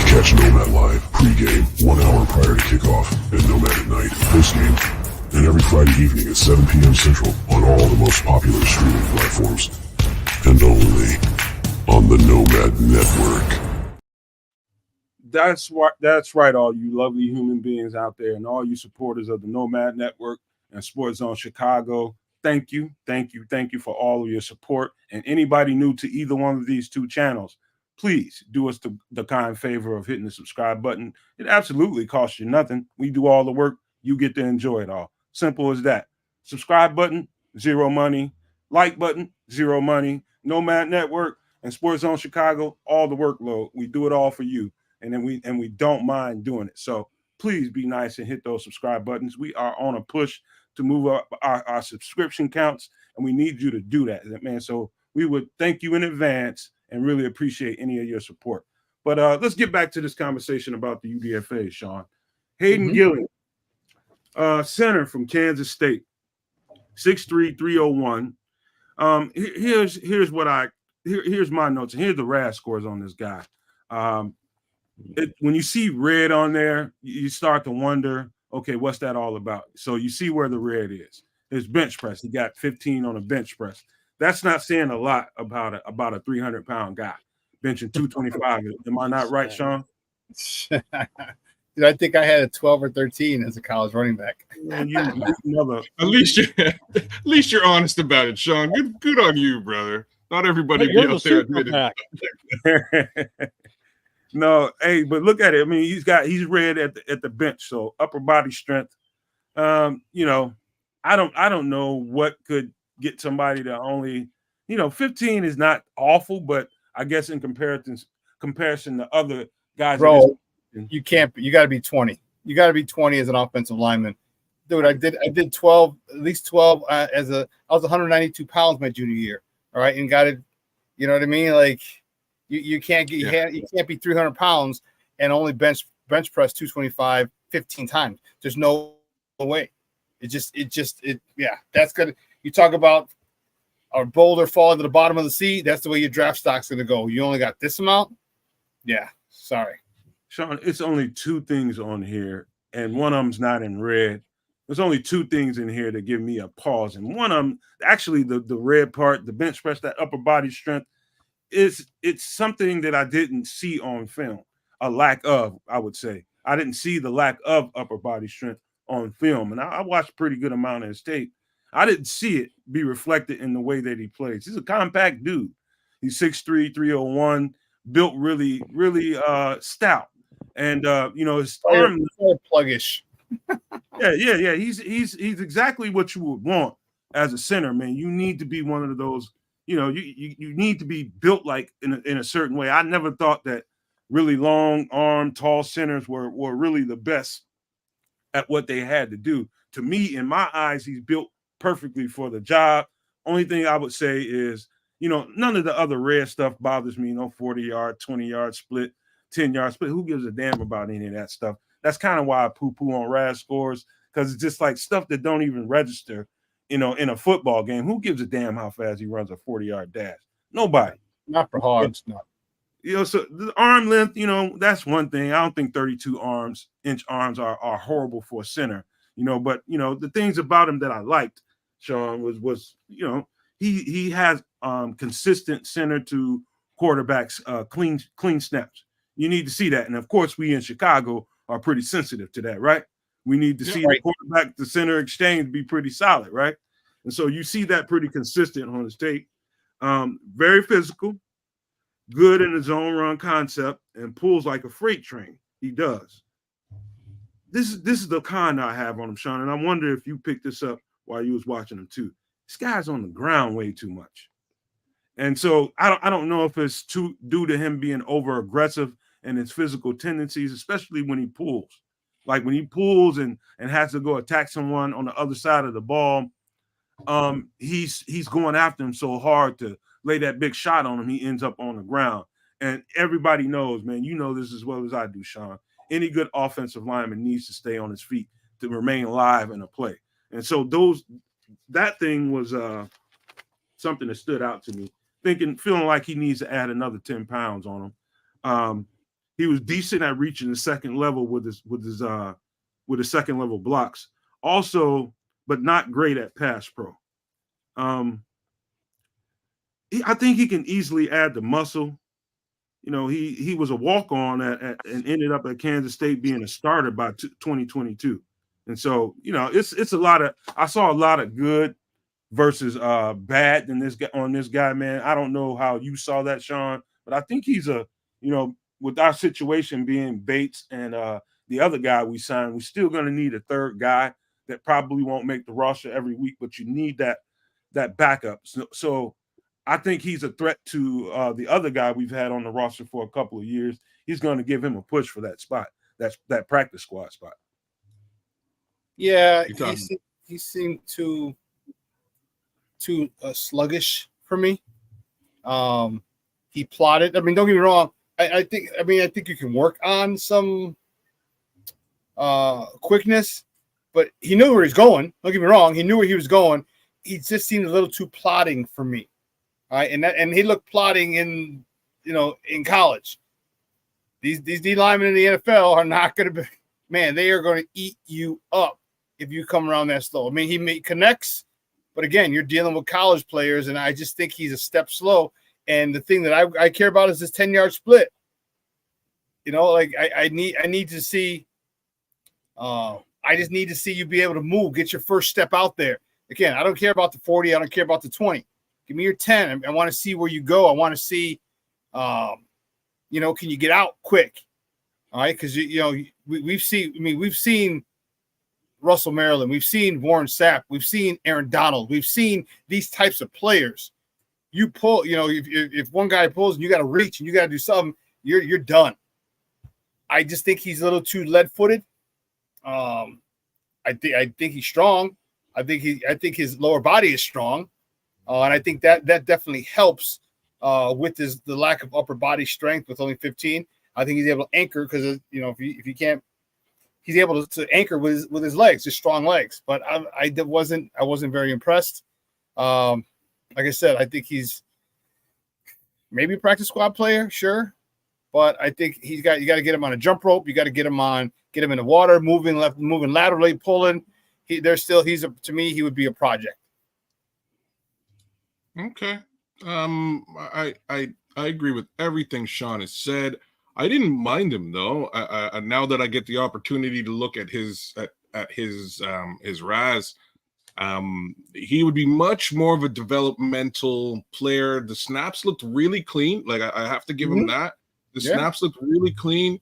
Catch Nomad Live pregame 1 hour prior to kickoff and Nomad at Night postgame, and every Friday evening at 7 p.m. Central on all the most popular streaming platforms, and only on the Nomad Network. That's right, all you lovely human beings out there and all you supporters of the Nomad Network and Sports Zone Chicago. Thank you for all of your support. And anybody new to either one of these two channels, please do us the kind favor of hitting the subscribe button. It absolutely costs you nothing. We do all the work. You get to enjoy it all. Simple as that. Subscribe button, zero money. Like button, zero money. Nomad Network and Sports Zone Chicago, all the workload. We do it all for you. And we don't mind doing it. So please be nice and hit those subscribe buttons. We are on a push to move up our subscription counts, and we need you to do that, man. So we would thank you in advance and really appreciate any of your support. But let's get back to this conversation about the UDFA, Shawn. Hayden Gill, center from Kansas State, 6'3", 301. Here's my notes, and here's the RAS scores on this guy. when you see red on there, you start to wonder, okay, what's that all about? So you see where the red is. It's bench press. He got 15 on a bench press. That's not saying a lot about a 300-pound guy benching 225. Am I not right, Shawn? Dude, I think I had a 12 or 13 as a college running back. Man, at least you're honest about it, Shawn. Good on you, brother. Not everybody be out there admitting. No, hey, but look at it. I mean, he's red at the bench, so upper body strength. You know, I don't know what could get somebody to only, 15 is not awful, but I guess in comparison to other guys, bro, you got to be 20. You got to be 20 as an offensive lineman, dude. I did 12, at least 12 I was 192 pounds my junior year. All right, and got it. You know what I mean? Like you can't get you can't be 300 pounds and only bench press 225 15 times. There's no way. That's good. You talk about a boulder falling to the bottom of the sea. That's the way your draft stock's going to go. You only got this amount. Yeah, sorry, Shawn. It's only two things on here, and one of them's not in red. There's only two things in here that give me a pause, and one of them, actually, the red part, the bench press, that upper body strength, it's something that I didn't see on film. A lack of, I would say, I didn't see the lack of upper body strength on film, and I watched a pretty good amount of his tape. I didn't see it be reflected in the way that he plays. He's a compact dude. He's 6'3", 301, built really, really stout, and his arm pluggish. Yeah. He's exactly what you would want as a center, man. You need to be one of those. You need to be built like in a certain way. I never thought that really long arm, tall centers were really the best at what they had to do. To me, in my eyes, he's built perfectly for the job. Only thing I would say is, none of the other red stuff bothers me. 40-yard, 20-yard split, 10-yard split. Who gives a damn about any of that stuff? That's kind of why I poo-poo on RAS scores, because it's just like stuff that don't even register, in a football game. Who gives a damn how fast he runs a 40-yard dash? Nobody. Not for hogs, no. So the arm length, that's one thing. I don't think 32-inch arms are horrible for a center, but the things about him that I liked, Shawn, was he has consistent center to quarterbacks clean snaps. You need to see that. And of course, we in Chicago are pretty sensitive to that, right? We need to see the quarterback to center exchange be pretty solid, right? And so you see that pretty consistent on his tape. Very physical, good in the zone run concept, and pulls like a freight train. He does. This is the con I have on him, Shawn, and I wonder if you picked this up while you was watching him too. This guy's on the ground way too much. And so I don't know if it's due to him being over aggressive and his physical tendencies, especially when he pulls. Like when he pulls and has to go attack someone on the other side of the ball, he's going after him so hard to lay that big shot on him, he ends up on the ground. And everybody knows, man, you know this as well as I do, Shawn. Any good offensive lineman needs to stay on his feet to remain alive in a play. And so that thing was something that stood out to me. Feeling like he needs to add another 10 pounds on him. He was decent at reaching the second level with his second level blocks. Also, but not great at pass pro. I think he can easily add the muscle. He was a walk-on and ended up at Kansas State being a starter by 2022. And so, it's a lot of, I saw a lot of good versus bad in this guy, man. I don't know how you saw that, Shawn, but I think he's with our situation being Bates and the other guy we signed, we're still going to need a third guy that probably won't make the roster every week, but you need that backup. So I think he's a threat to the other guy we've had on the roster for a couple of years. He's going to give him a push for that spot, that practice squad spot. Yeah, he seemed too sluggish for me. He plotted. I mean, don't get me wrong. I think you can work on some quickness, but he knew where he's going. Don't get me wrong. He knew where he was going. He just seemed a little too plotting for me. All right, and he looked plotting in college. these D linemen in the NFL are not going to be, man, they are going to eat you up if you come around that slow. I mean, he connects, but again, you're dealing with college players, and I just think he's a step slow. And the thing that I care about is this 10-yard split. You know, like I need to see. I just need to see you be able to move, get your first step out there. Again, I don't care about the 40. I don't care about the 20. Give me your 10. I want to see where you go. I want to see, you know, can you get out quick? All right, because you know we've seen Russell Maryland, we've seen Warren Sapp, we've seen Aaron Donald, we've seen these types of players. You pull, you know, if one guy pulls and you got to reach and you got to do something, you're done. I just think he's a little too lead-footed. I think he's strong. I think his lower body is strong, and I think that definitely helps with the lack of upper body strength with only 15. I think he's able to anchor because, you know, if you can't, he's able to anchor with his legs, his strong legs. But I wasn't very impressed. Like I said, I think he's maybe a practice squad player, sure, but I think you got to get him on a jump rope. You got to get him in the water, moving laterally, pulling. To me, he would be a project. Okay. I agree with everything Shawn has said. I didn't mind him though. Now that I get the opportunity to look at his RAS, he would be much more of a developmental player. The snaps looked really clean. Like I have to give him that. The snaps looked really clean.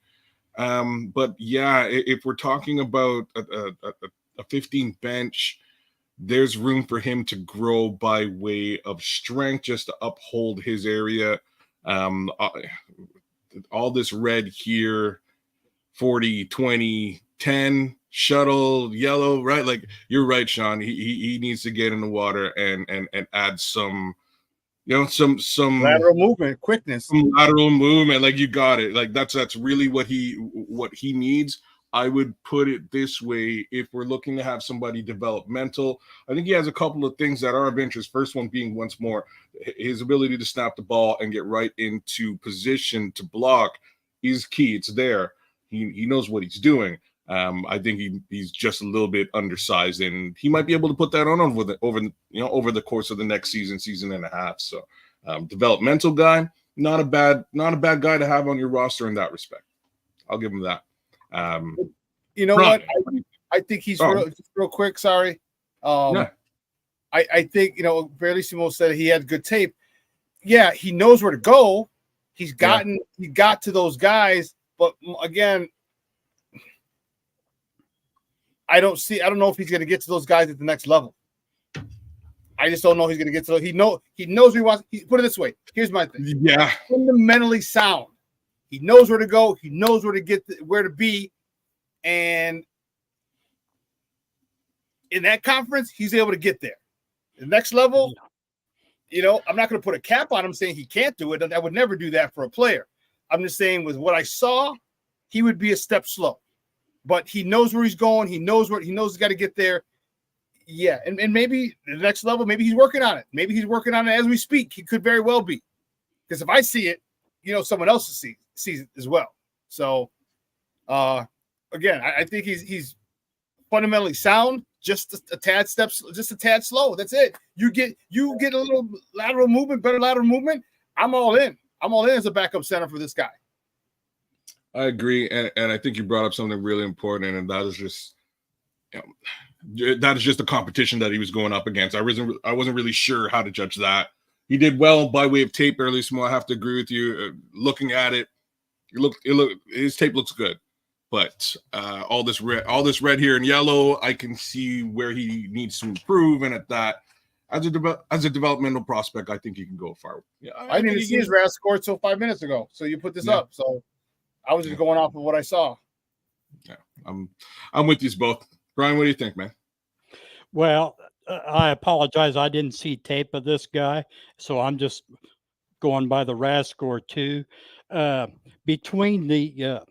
But yeah, if we're talking about a 15 bench, there's room for him to grow by way of strength just to uphold his area. All this red here, 40, 20, 10, shuttle, yellow, right? Like you're right, Shawn. He needs to get in the water and add some, you know, some lateral movement, quickness, some lateral movement. Like you got it. Like that's really what he needs. I would put it this way: if we're looking to have somebody developmental, I think he has a couple of things that are of interest. First one being, once more, his ability to snap the ball and get right into position to block is key. It's there. He knows what he's doing. I think he's just a little bit undersized, and he might be able to put that on over the course of the next season and a half. So, developmental guy, not a bad guy to have on your just real what? I think he's real quick. Sorry. I think, you know, Barelissimo said he had good tape. Yeah, he knows where to go. He got to those guys, but again, I don't know if he's going to get to those guys at the next level. I just don't know he's going to get to those. He knows where he wants. Put it this way. Here's my thing. Yeah. Fundamentally sound. He knows where to go. He knows where to be. And in that conference, he's able to get there. The next level, you know, I'm not going to put a cap on him saying he can't do it. I would never do that for a player. I'm just saying with what I saw, he would be a step slow. But he knows where he's going. He knows he's got to get there. Yeah, and maybe the next level, maybe he's working on it. Maybe he's working on it as we speak. He could very well be. Because if I see it, you know, someone else sees it as well. So, again, I think he's fundamentally sound, just a tad slow. That's it. You get a little lateral movement, better lateral movement. I'm all in. I'm all in as a backup center for this guy. I agree, and I think you brought up something really important, and that is just, you know, that is just the competition that he was going up against. I wasn't really sure how to judge that. He did well by way of tape early. I have to agree with you. Looking at it, his tape looks good, but all this red here and yellow, I can see where he needs to improve. And at that, as a developmental prospect, I think he can go far. Yeah, I didn't even see his RAS score until 5 minutes ago. So you put this up. So I was just going off of what I saw. Yeah, I'm with you both. Brian, what do you think, man? Well, I apologize. I didn't see tape of this guy, so I'm just going by the RAS score too. Between the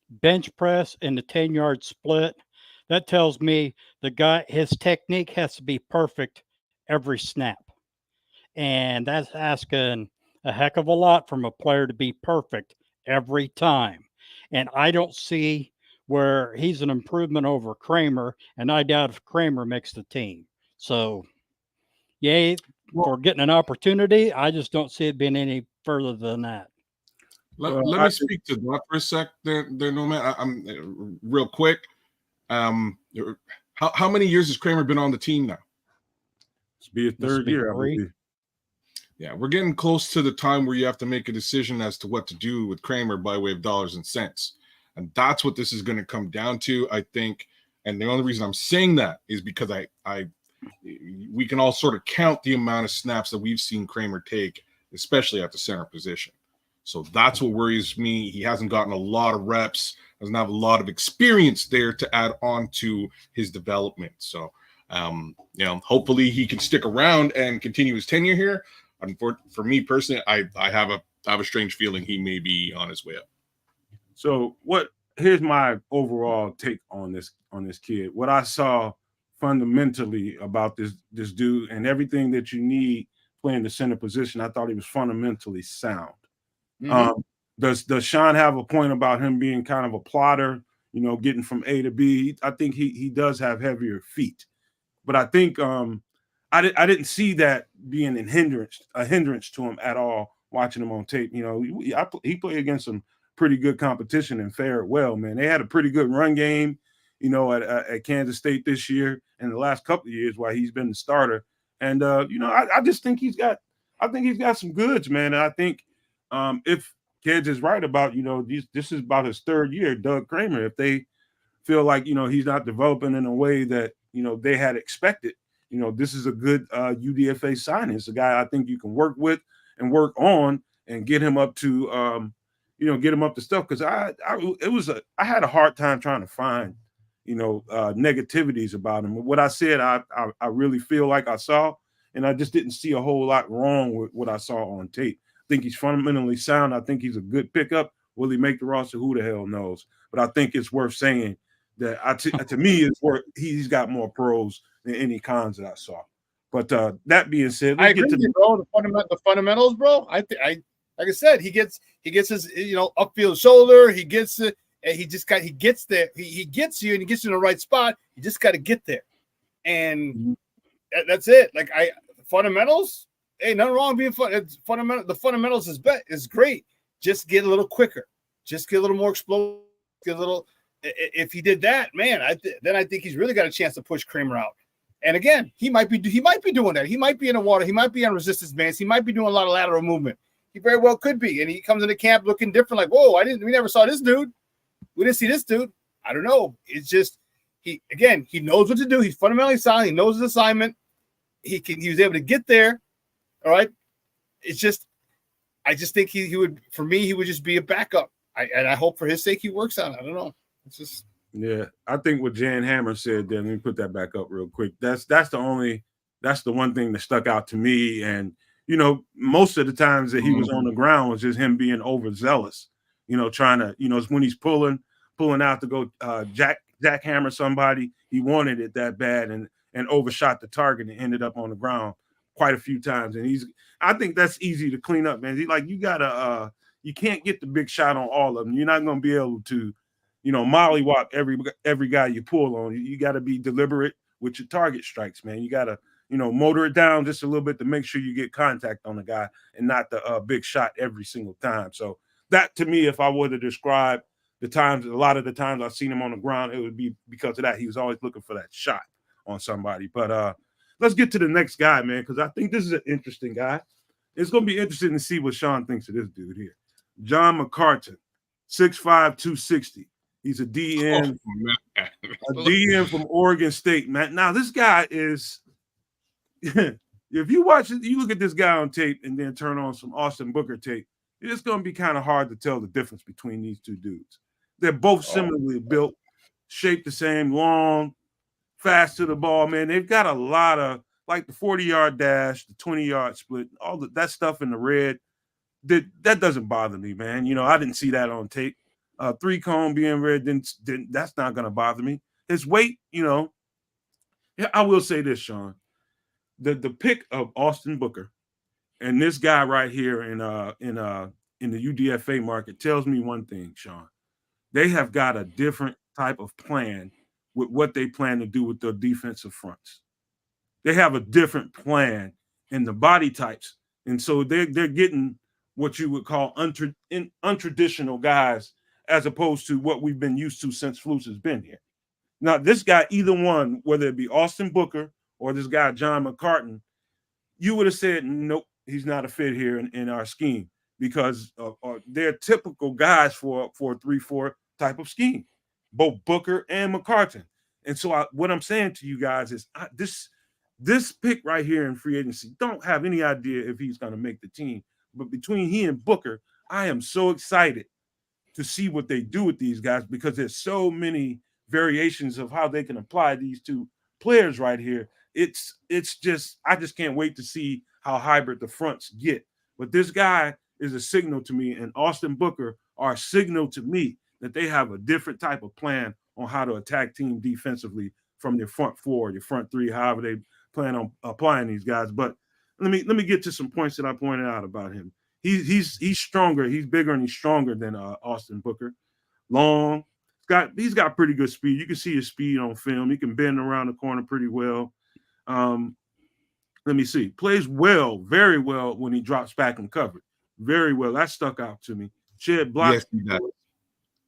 bench press and the 10-yard split, that tells me the guy, his technique has to be perfect every snap. And that's asking a heck of a lot from a player to be perfect every time. And I don't see where he's an improvement over Kramer, and I doubt if Kramer makes the team. So, yay for getting an opportunity. I just don't see it being any further than that. Let me speak to that for a sec there Nomad. I'm real quick. How many years has Kramer been on the team now? It's be a third year, I believe. Yeah, we're getting close to the time where you have to make a decision as to what to do with Kramer by way of dollars and cents. And that's what this is going to come down to, I think. And the only reason I'm saying that is because we can all sort of count the amount of snaps that we've seen Kramer take, especially at the center position. So that's what worries me. He hasn't gotten a lot of reps, doesn't have a lot of experience there to add on to his development. So, hopefully he can stick around and continue his tenure here. And for me personally, I have a strange feeling he may be on his way up. So here's my overall take on this kid. What I saw fundamentally about this dude and everything that you need playing the center position, I thought he was fundamentally sound. Mm-hmm. Does Shawn have a point about him being kind of a plotter, getting from A to B? I think he does have heavier feet, but I think I didn't see that being a hindrance to him at all. Watching him on tape, he played against some pretty good competition and fared well, man. They had a pretty good run game, at Kansas State this year and the last couple of years while he's been the starter. And I just think he's got some goods, man. And I think if Kedz is right about, this is about his third year, Doug Kramer, if they feel like, he's not developing in a way that, they had expected, this is a good UDFA signing. It's a guy I think you can work with and work on and get him up to, get him up to stuff. Cause I had a hard time trying to find, negativities about him. What I said, I really feel like I saw, and I just didn't see a whole lot wrong with what I saw on tape. I think he's fundamentally sound. I think he's a good pickup. Will he make the roster? Who the hell knows? But I think it's worth saying that to me, he's got more pros than any cons that I saw. But that being said, I agree with you, bro. The fundamentals, bro. Like I said, he gets his upfield shoulder. He gets it, and he gets there. He gets you, and he gets you in the right spot. You just got to get there, and that's it. Like fundamentals. Hey, nothing wrong being fun. It's fundamental. The fundamentals is great. Just get a little quicker. Just get a little more explosive. Get a little. If he did that, man, then I think he's really got a chance to push Kramer out. And again, he might be doing that. He might be in the water. He might be on resistance bands. He might be doing a lot of lateral movement. He very well could be. And he comes into camp looking different. Like, whoa, we never saw this dude. We didn't see this dude. I don't know. It's just he knows what to do. He's fundamentally sound. He knows his assignment. He was able to get there. All right. It's just, I just think he would, for me, he would just be a backup. And I hope for his sake he works on it. I don't know. It's just. Yeah. I think what Jan Hammer said there, let me put that back up real quick. That's the one thing that stuck out to me. And, most of the times that he was on the ground was just him being overzealous, trying to, it's when he's pulling out to go jackhammer somebody. He wanted it that bad and overshot the target and ended up on the ground quite a few times. And I think that's easy to clean up, man. You can't get the big shot on all of them. You're not going to be able to, mollywop every guy you pull on. You got to be deliberate with your target strikes, man. You got to, motor it down just a little bit to make sure you get contact on the guy and not the big shot every single time. So that, to me, if I were to describe a lot of the times I've seen him on the ground, it would be because of that. He was always looking for that shot on somebody. But let's get to the next guy, man, because I think this is an interesting guy. It's going to be interesting to see what Shawn thinks of this dude here. John McCarton, 6'5", 260. He's a DN, DN from Oregon State, man. Now, this guy is – if you look at this guy on tape and then turn on some Austin Booker tape, it's going to be kind of hard to tell the difference between these two dudes. They're both similarly built, shaped the same, long, fast to the ball, man. They've got a lot of, like the 40-yard dash, the 20-yard split, all that stuff in the red. That doesn't bother me, man. I didn't see that on tape. 3-cone being red, that's not going to bother me. His weight, I will say this, Shawn. The pick of Austin Booker and this guy right here in in the UDFA market tells me one thing, Shawn. They have got a different type of plan with what they plan to do with their defensive fronts. They have a different plan in the body types. And so they're getting what you would call untraditional guys as opposed to what we've been used to since Flus has been here. Now, this guy, either one, whether it be Austin Booker or this guy, John McCarton, you would have said, nope, he's not a fit here in our scheme because they're typical guys for a 3-4 type of scheme, both Booker and McCarton. And so what I'm saying to you guys is this pick right here in free agency, don't have any idea if he's going to make the team. But between he and Booker, I am so excited to see what they do with these guys because there's so many variations of how they can apply these two players right here. It's just, I just can't wait to see how hybrid the fronts get. But this guy is a signal to me, and Austin Booker are a signal to me that they have a different type of plan on how to attack team defensively from their front four, your front three, however they plan on applying these guys. But let me get to some points that I pointed out about him. He's stronger, he's bigger, and he's stronger than Austin Booker. Long, he's got pretty good speed. You can see his speed on film. He can bend around the corner pretty well. Let me see. Plays well, very well when he drops back in coverage. Very well. That stuck out to me. Shed blocks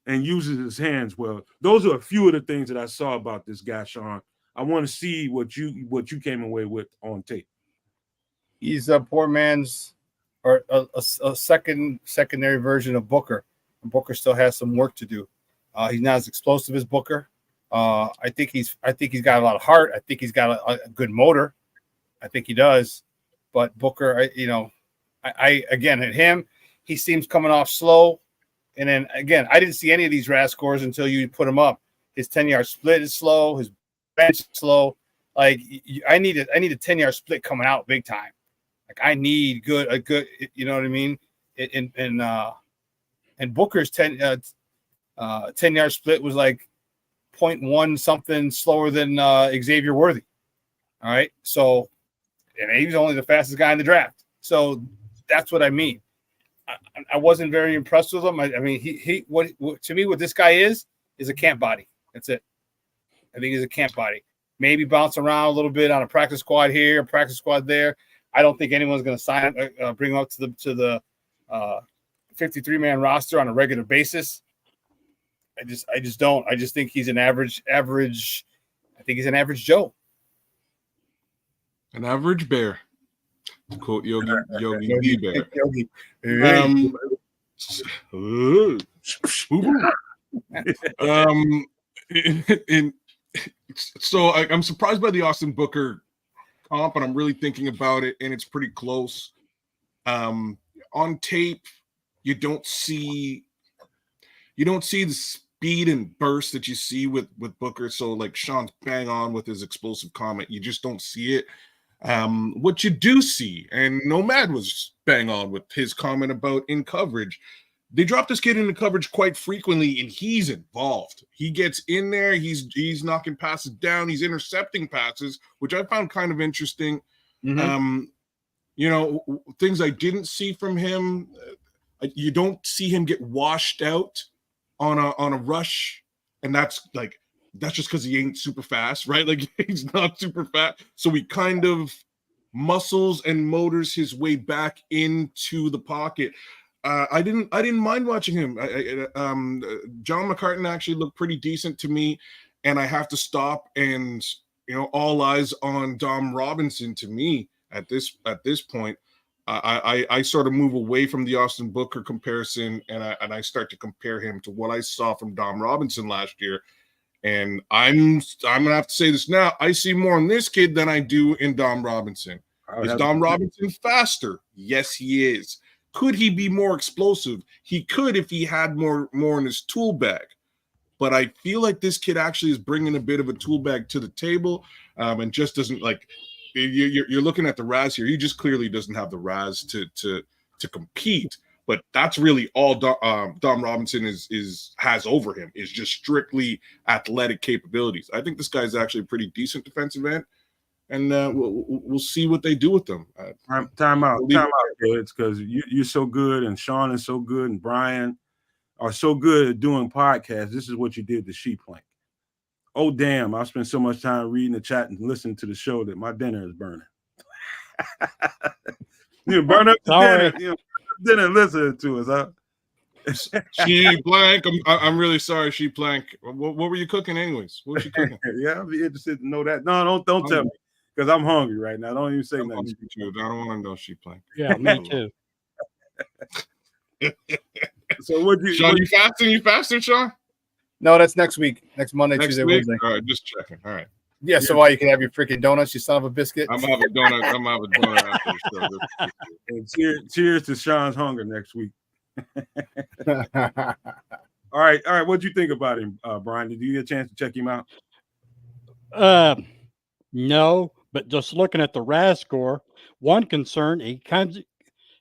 and uses his hands well. Those are a few of the things that I saw about this guy, Shawn. I want to see what you came away with on tape. He's a poor man's or a secondary version of Booker. And Booker still has some work to do. He's not as explosive as Booker. I think he's got a lot of heart. I think he's got a good motor. I think he does. But Booker, I again at him, he seems coming off slow. And then again, I didn't see any of these RAS scores until you put him up. His 10-yard split is slow. His bench is slow. Like I need a 10-yard split coming out big time. Like I need a good, you know what I mean? And Booker's 10-yard split was like 0.1 something slower than Xavier Worthy. All right. So, and he was only the fastest guy in the draft. So that's what I mean. I wasn't very impressed with him. I mean, what to me, what this guy is a camp body. That's it. I think he's a camp body. Maybe bounce around a little bit on a practice squad here, practice squad there. I don't think anyone's going to sign bring him up to the 53-man roster on a regular basis. I just don't. I just think he's an average. I think he's an average Joe. An average bear. To quote Yogi B. Bear. Yogi. So I'm surprised by the Austin Booker comp, and I'm really thinking about it, and it's pretty close. On tape, you don't see the speed and burst that you see with Booker. So like Shawn's bang on with his explosive comment, you just don't see it. What you do see, and Nomad was bang on with his comment about in coverage, they drop this kid into coverage quite frequently, and he's involved. He gets in there, he's knocking passes down, he's intercepting passes, which I found kind of interesting. Mm-hmm. Things I didn't see from him. You don't see him get washed out on a rush, and that's just because he ain't super fast, right? Like he's not super fast, so he kind of muscles and motors his way back into the pocket. I didn't mind watching him. John McCarton actually looked pretty decent to me, and I have to stop and all eyes on Dom Robinson. To me, at this point, I sort of move away from the Austin Booker comparison, and I start to compare him to what I saw from Dom Robinson last year. And I'm gonna have to say this now. I see more in this kid than I do in Dom Robinson. Is Dom Robinson faster? Yes, he is. Could he be more explosive? He could if he had more in his tool bag. But I feel like this kid actually is bringing a bit of a tool bag to the table, and just doesn't like. You're looking at the RAS here. He just clearly doesn't have the RAS to compete. But that's really all Dom Robinson has over him is just strictly athletic capabilities. I think this guy's actually a pretty decent defensive end. and we'll see what they do with them. Time out, Kedz, because you're so good, and Shawn is so good, and Brian are so good at doing podcasts. This is what you did to Sheep Plank. Oh, damn, I spent so much time reading the chat and listening to the show that my dinner is burning. You burn up the dinner, dinner listening to us, huh? Sheep Plank, I'm really sorry, Sheep Plank. What were you cooking anyways? What was you cooking? Yeah, I'd be interested to know that. No, don't tell me, because I'm hungry right now. Don't even say nothing. I don't want to know Sheep Plank. Yeah, me too. So what you? Shawn, you fasting? You fasting, Shawn? No, that's next week. Next Monday, Tuesday, Wednesday. All right, just checking. All right. Yeah, so why you can have your freaking donuts, you son of a biscuit. I'm having donut. I'm having donut after the show. And cheers to Shawn's hunger next week. All right. What'd you think about him, Brian? Did you get a chance to check him out? No, but just looking at the RAS score, one concern,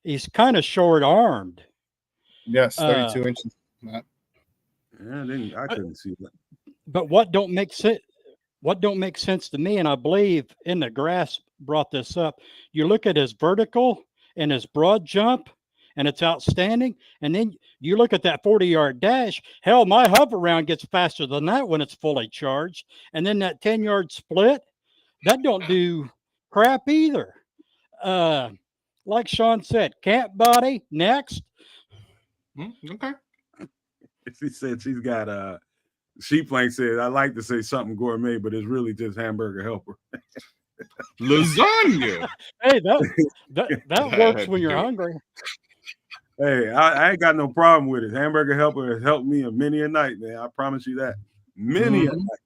he's kind of short-armed. Yes, 32 inches. Yeah, I couldn't see that. But what don't make sense to me, and I believe in the grass brought this up, you look at his vertical and his broad jump, and it's outstanding. And then you look at that 40-yard dash. Hell, my hover round gets faster than that when it's fully charged. And then that 10-yard split, that don't do crap either. Like Shawn said, camp body next. Okay. She said she's got Sheep Plank said, I like to say something gourmet, but it's really just hamburger helper. Lasagna. Hey, that works when you're hungry. Hey, I ain't got no problem with it. Hamburger helper has helped me many a night, man. I promise you that. Many a night.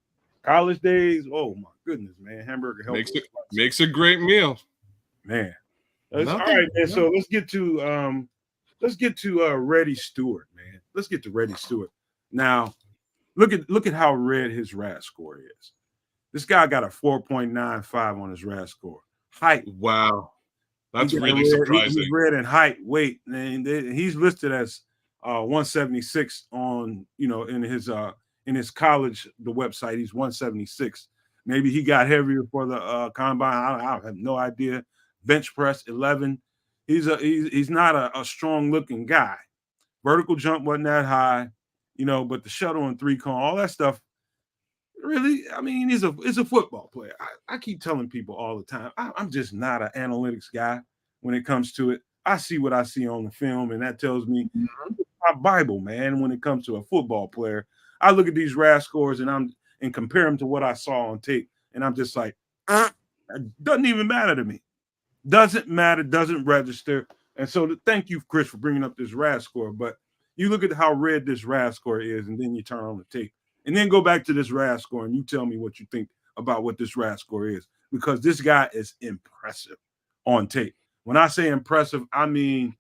College days, oh my goodness, man. Hamburger helper makes a great meal. Man. All right, man. So let's get to Reddy Stewart, man. Let's get to Reddy Stewart. Now, look at how red his RAS score is. This guy got a 4.95 on his RAS score. Height. Wow. That's really surprising. He's red in height, weight, and he's listed as 176 on, in his college, the website. He's 176. Maybe he got heavier for the combine. I have no idea. Bench press 11. He's not a strong looking guy. Vertical jump wasn't that high, but the shuttle and 3-cone, all that stuff. Really, I mean, he's a football player. I keep telling people all the time, I'm just not an analytics guy when it comes to it. I see what I see on the film, and that tells me my Bible, man. When it comes to a football player, I look at these RAS scores and compare them to what I saw on tape, and I'm just like, it doesn't even matter to me. Doesn't matter, doesn't register. And so thank you, Chris, for bringing up this RAS score. But you look at how red this RAS score is, and then you turn on the tape. And then go back to this RAS score, and you tell me what you think about what this RAS score is, because this guy is impressive on tape. When I say impressive, I mean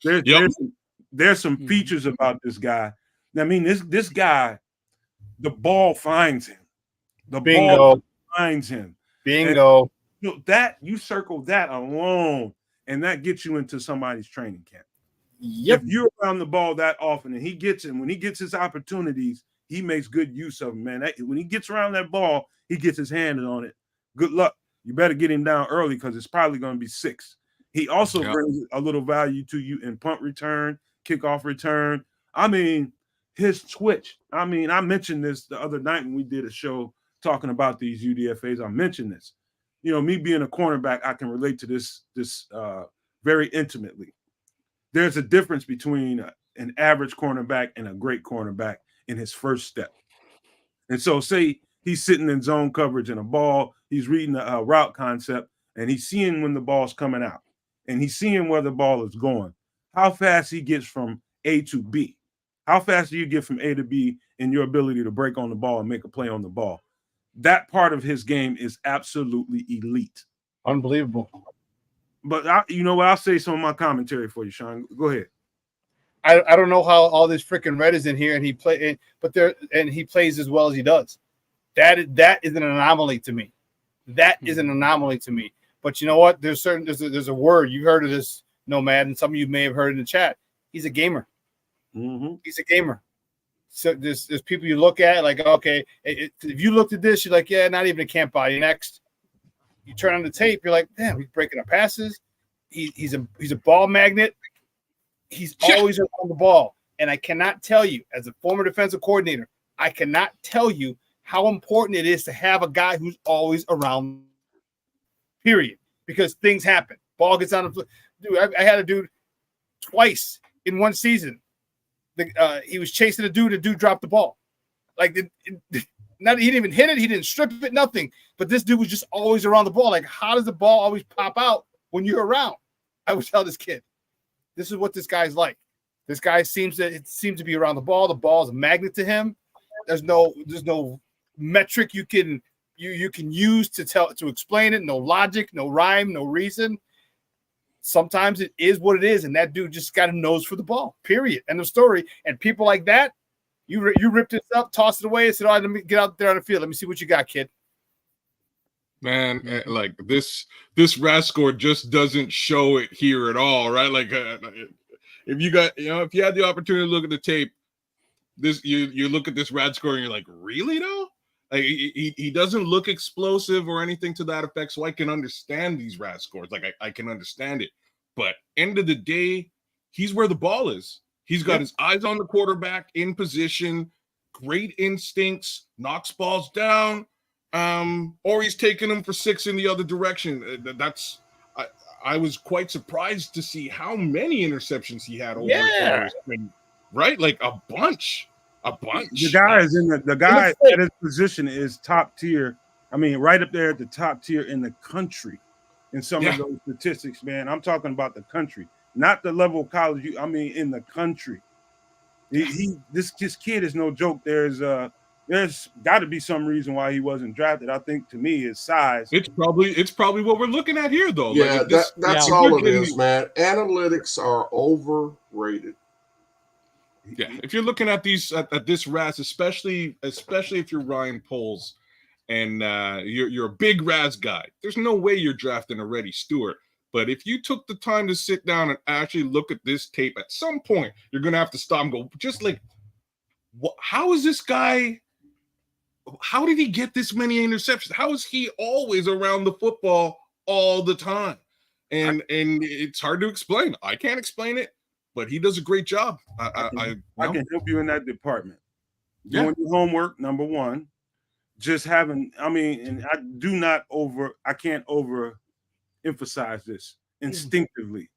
there's some features about this guy. I mean, this guy, the ball finds him. The ball finds him. Bingo. And that you circle that alone, and that gets you into somebody's training camp. Yep. If you're around the ball that often, and when he gets his opportunities, he makes good use of him, man. When he gets around that ball, he gets his hand on it. Good luck. You better get him down early, because it's probably going to be 6. He also brings a little value to you in punt return, kickoff return. I mean, his twitch. I mean, I mentioned this the other night when we did a show talking about these UDFAs. I mentioned this. Me being a cornerback, I can relate to this very intimately. There's a difference between an average cornerback and a great cornerback in his first step. And so say he's sitting in zone coverage in a ball, he's reading the route concept, and he's seeing when the ball's coming out, and he's seeing where the ball is going, how fast he gets from A to B. How fast do you get from A to B in your ability to break on the ball and make a play on the ball? That part of his game is absolutely elite. Unbelievable. But you know what? I'll say some of my commentary for you, Shawn. Go ahead. I don't know how all this freaking red is in here, and he plays as well as he does. That is an anomaly to me. That is an anomaly to me. But you know what? There's a word you've heard of this, Nomad, and some of you may have heard in the chat. He's a gamer. Mm-hmm. He's a gamer. So there's people you look at like, okay, if you looked at this, you're like, yeah, not even a camp body. Next. you turn on the tape, you're like, damn, he's breaking up passes. He's a ball magnet. He's always around the ball. And I cannot tell you, as a former defensive coordinator, I cannot tell you how important it is to have a guy who's always around, period. Because things happen. Ball gets on the floor. Dude, I had a dude twice in one season. He was chasing a dude dropped the ball. Like, he didn't even hit it. He didn't strip it, nothing. But this dude was just always around the ball. Like, how does the ball always pop out when you're around? I would tell this kid, this is what this guy's like. This guy seems to be around the ball. The ball is a magnet to him. There's no metric you can use to explain it. No logic, no rhyme, no reason. Sometimes it is what it is, and that dude just got a nose for the ball. Period. End of story. And people like that, you ripped it up, tossed it away, and said, "All right, let me get out there on the field. Let me see what you got, kid." Man, like this RAS score just doesn't show it here at all, right? Like, if you had the opportunity to look at the tape, you look at this RAS score and you're like, really though? Like, he doesn't look explosive or anything to that effect, so I can understand these RAS scores. Like, I can understand it. But end of the day, he's where the ball is. He's got his eyes on the quarterback, in position, great instincts, knocks balls down, or he's taking them for 6 in the other direction. I was quite surprised to see how many interceptions he had over right? Like a bunch. The guy at his position is top tier. I mean, right up there at the top tier in the country in some of those statistics, man. I'm talking about the country, not the level of college. I mean, in the country. This kid is no joke. There's got to be some reason why he wasn't drafted. I think, to me, his size. It's probably what we're looking at here, though. Yeah, like that's all it is, man. Analytics are overrated. Yeah, if you're looking at this RAS, especially if you're Ryan Poles and you're a big RAS guy, there's no way you're drafting a Reddy Stewart. But if you took the time to sit down and actually look at this tape, at some point you're gonna have to stop and go, just like, how is this guy? How did he get this many interceptions? How is he always around the football all the time? And it's hard to explain. I can't explain it, but he does a great job. I can help you in that department. Doing your homework, number one. Just having, and I can't overemphasize this instinctively.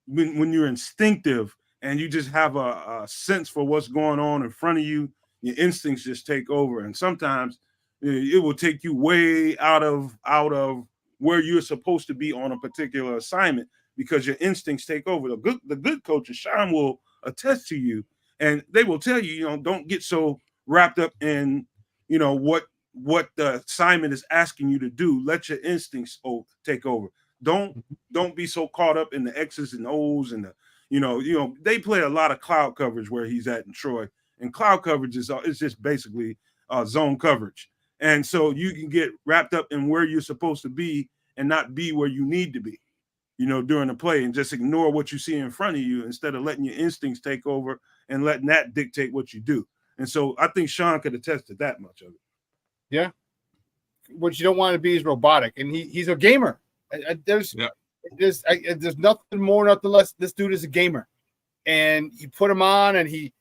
When you're instinctive and you just have a sense for what's going on in front of you, your instincts just take over. And sometimes it will take you way out of where you're supposed to be on a particular assignment, because your instincts take over. The good coaches, Shawn, will attest to you, and they will tell you, don't get so wrapped up in, what the assignment is asking you to do. Let your instincts take over. Don't be so caught up in the X's and O's and they play a lot of cloud coverage where he's at in Troy, and cloud coverage is just basically zone coverage. And so you can get wrapped up in where you're supposed to be and not be where you need to be, during the play, and just ignore what you see in front of you instead of letting your instincts take over and letting that dictate what you do. And so I think Shawn could attest to that much of it. Yeah. What you don't want to be is robotic, and he's a gamer. There's nothing more, nothing less. This dude is a gamer, and you put him on, and the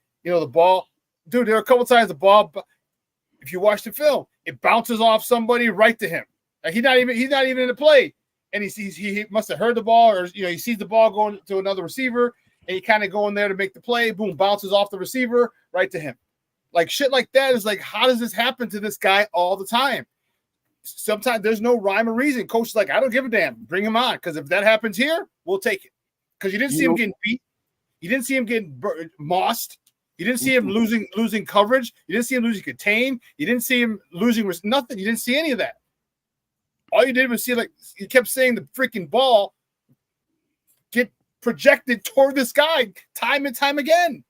ball, dude. There are a couple times the ball, if you watch the film, it bounces off somebody right to him. Like he's not even in the play, and he must have heard the ball, or he sees the ball going to another receiver, and he kind of going there to make the play. Boom, bounces off the receiver right to him. Like shit like that is like, how does this happen to this guy all the time? Sometimes there's no rhyme or reason. Coach is like, I don't give a damn. Bring him on, because if that happens here, we'll take it. Because you didn't see him getting beat. You didn't see him getting mossed. You didn't see him losing coverage. You didn't see him losing contain. You didn't see him losing nothing. You didn't see any of that. All you did was see, like, you kept saying the freaking ball get projected toward this guy time and time again.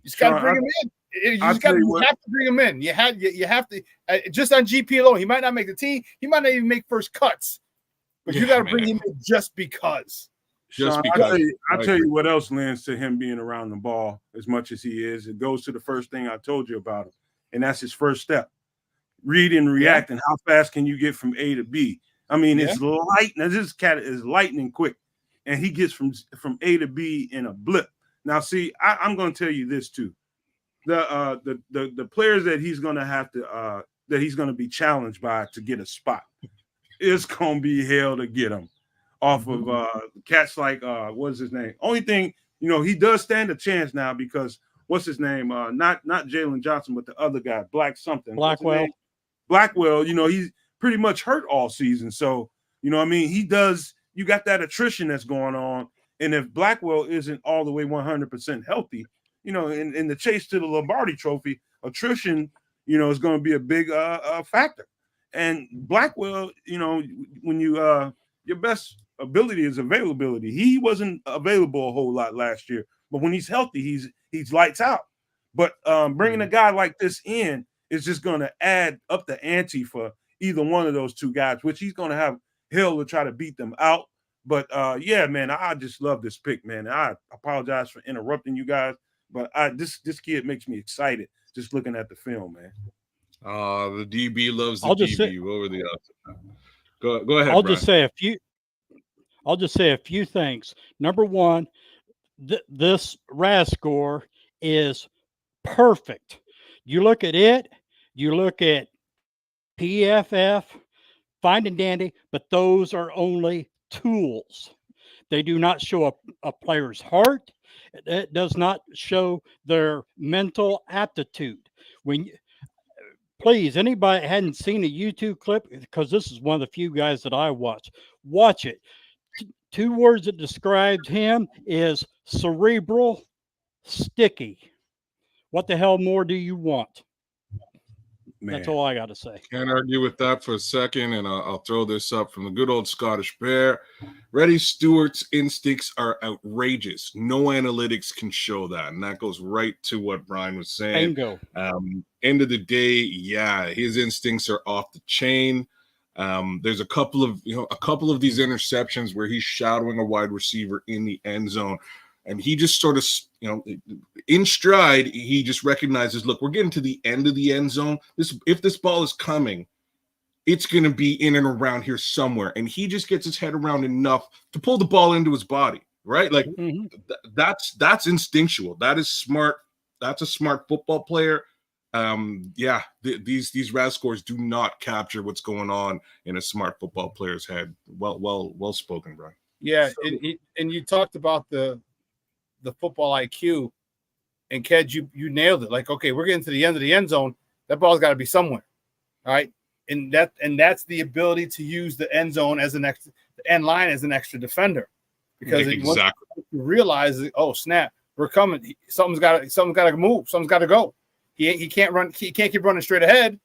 You just got to bring him in. You have to bring him in. You have to just on GP alone. He might not make the team. He might not even make first cuts. But you got to bring him in just because. Shawn, I'll tell you what else lends to him being around the ball as much as he is. It goes to the first thing I told you about him, and that's his first step. Read and react, and how fast can you get from A to B? I mean, it's light. Now, this cat is lightning quick, and he gets from A to B in a blip. Now, see, I'm going to tell you this too: the players that he's going to have to that he's going to be challenged by to get a spot, it's going to be hell to get him off of cats like what's his name? Only thing, he does stand a chance now because what's his name? Not Jalen Johnson, but the other guy, Black something. Blackwell. Blackwell, he's pretty much hurt all season. So, what I mean? You got that attrition that's going on. And if Blackwell isn't all the way 100% healthy, in the chase to the Lombardi trophy, attrition, is going to be a big factor. And Blackwell, when your best ability is availability. He wasn't available a whole lot last year, but when he's healthy, he's lights out. But bringing a guy like this in is just going to add up the ante for either one of those two guys, which he's going to have hell to try to beat them out. But yeah, man, I just love this pick, man. I apologize for interrupting you guys, but this kid makes me excited just looking at the film, man. The DB loves the DB over the outside. Go ahead. I'll Brian. just say a few things. Number one, this RAS score is perfect. You look at it, you look at PFF, fine and dandy, but those are only tools. They do not show a player's heart. It does not show their mental aptitude. Please, anybody hadn't seen a YouTube clip, because this is one of the few guys that I watch it. Two words that describes him is cerebral, sticky. What the hell more do you want? Man. That's all I got to say. Can't argue with that for a second, and I'll throw this up from the good old Scottish Bear. Reddy Stewart's instincts are outrageous. No analytics can show that, and that goes right to what Brian was saying. Bingo. End of the day, yeah, his instincts are off the chain. There's a couple of these interceptions where he's shadowing a wide receiver in the end zone, and he just sort of, in stride, he just recognizes, look, we're getting to the end of the end zone. If this ball is coming, it's going to be in and around here somewhere. And he just gets his head around enough to pull the ball into his body, right? Like that's instinctual. That is smart. That's a smart football player. These RAS scores do not capture what's going on in a smart football player's head. Well spoken, Brian. Yeah, and you talked about the football IQ, and Kedz, you nailed it. Like, okay, we're getting to the end of the end zone. That ball's got to be somewhere, all right? And that's the ability to use the end zone as the end line as an extra defender, because exactly. You realize, oh snap, we're coming. Something's got to move. Something's got to go. He can't run. He can't keep running straight ahead.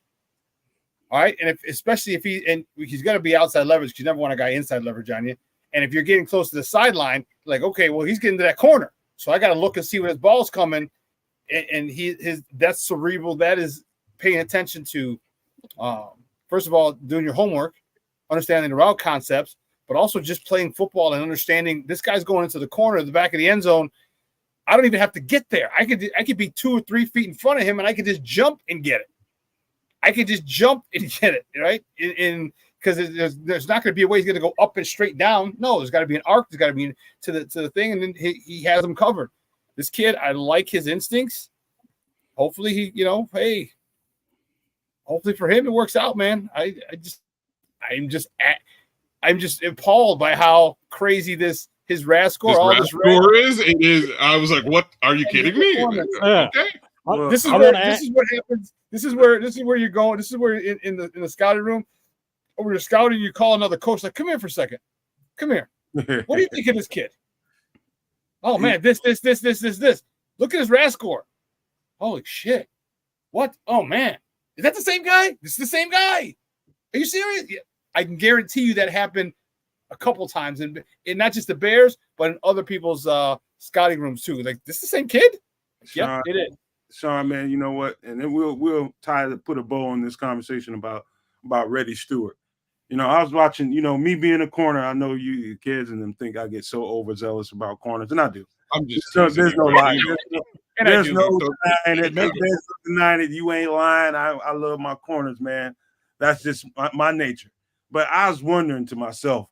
All right, and especially if he's going to be outside leverage, because you never want a guy inside leverage on you. And if you're getting close to the sideline, like, okay, well, he's getting to that corner, so I got to look and see when his ball's coming. And that's cerebral. That is paying attention to, first of all, doing your homework, understanding the route concepts, but also just playing football and understanding this guy's going into the corner, the back of the end zone. I don't even have to get there. I could be 2 or 3 feet in front of him, and I could just jump and get it. Right? Because there's not going to be a way he's going to go up and straight down. No, there's got to be an arc. There's got to be to the thing, and then he has them covered. This kid, I like his instincts. Hopefully hopefully for him it works out, man. I'm just appalled by how crazy his RAS score. Is. It is. I was like, "What? Are you kidding me?" Okay. Well, this is what happens. This is where you're going. This is where in the scouting room, over your scouting, you call another coach, like, come here for a second. Come here. What do you think of this kid? Oh man, this. Look at his RAS score. Holy shit. What? Oh man. Is that the same guy? This is the same guy. Are you serious? Yeah. I can guarantee you that happened a couple times, and not just the Bears, but in other people's scouting rooms too. Like, this is the same kid? Yeah, it is. Shawn, man, you know what? And then we'll put a bow on this conversation about Reddy Stewart. I was watching, me being a corner. I know you kids and them think I get so overzealous about corners, and I do. I'm just there's no lie. There's no denying it. You ain't lying. I love my corners, man. That's just my nature. But I was wondering to myself,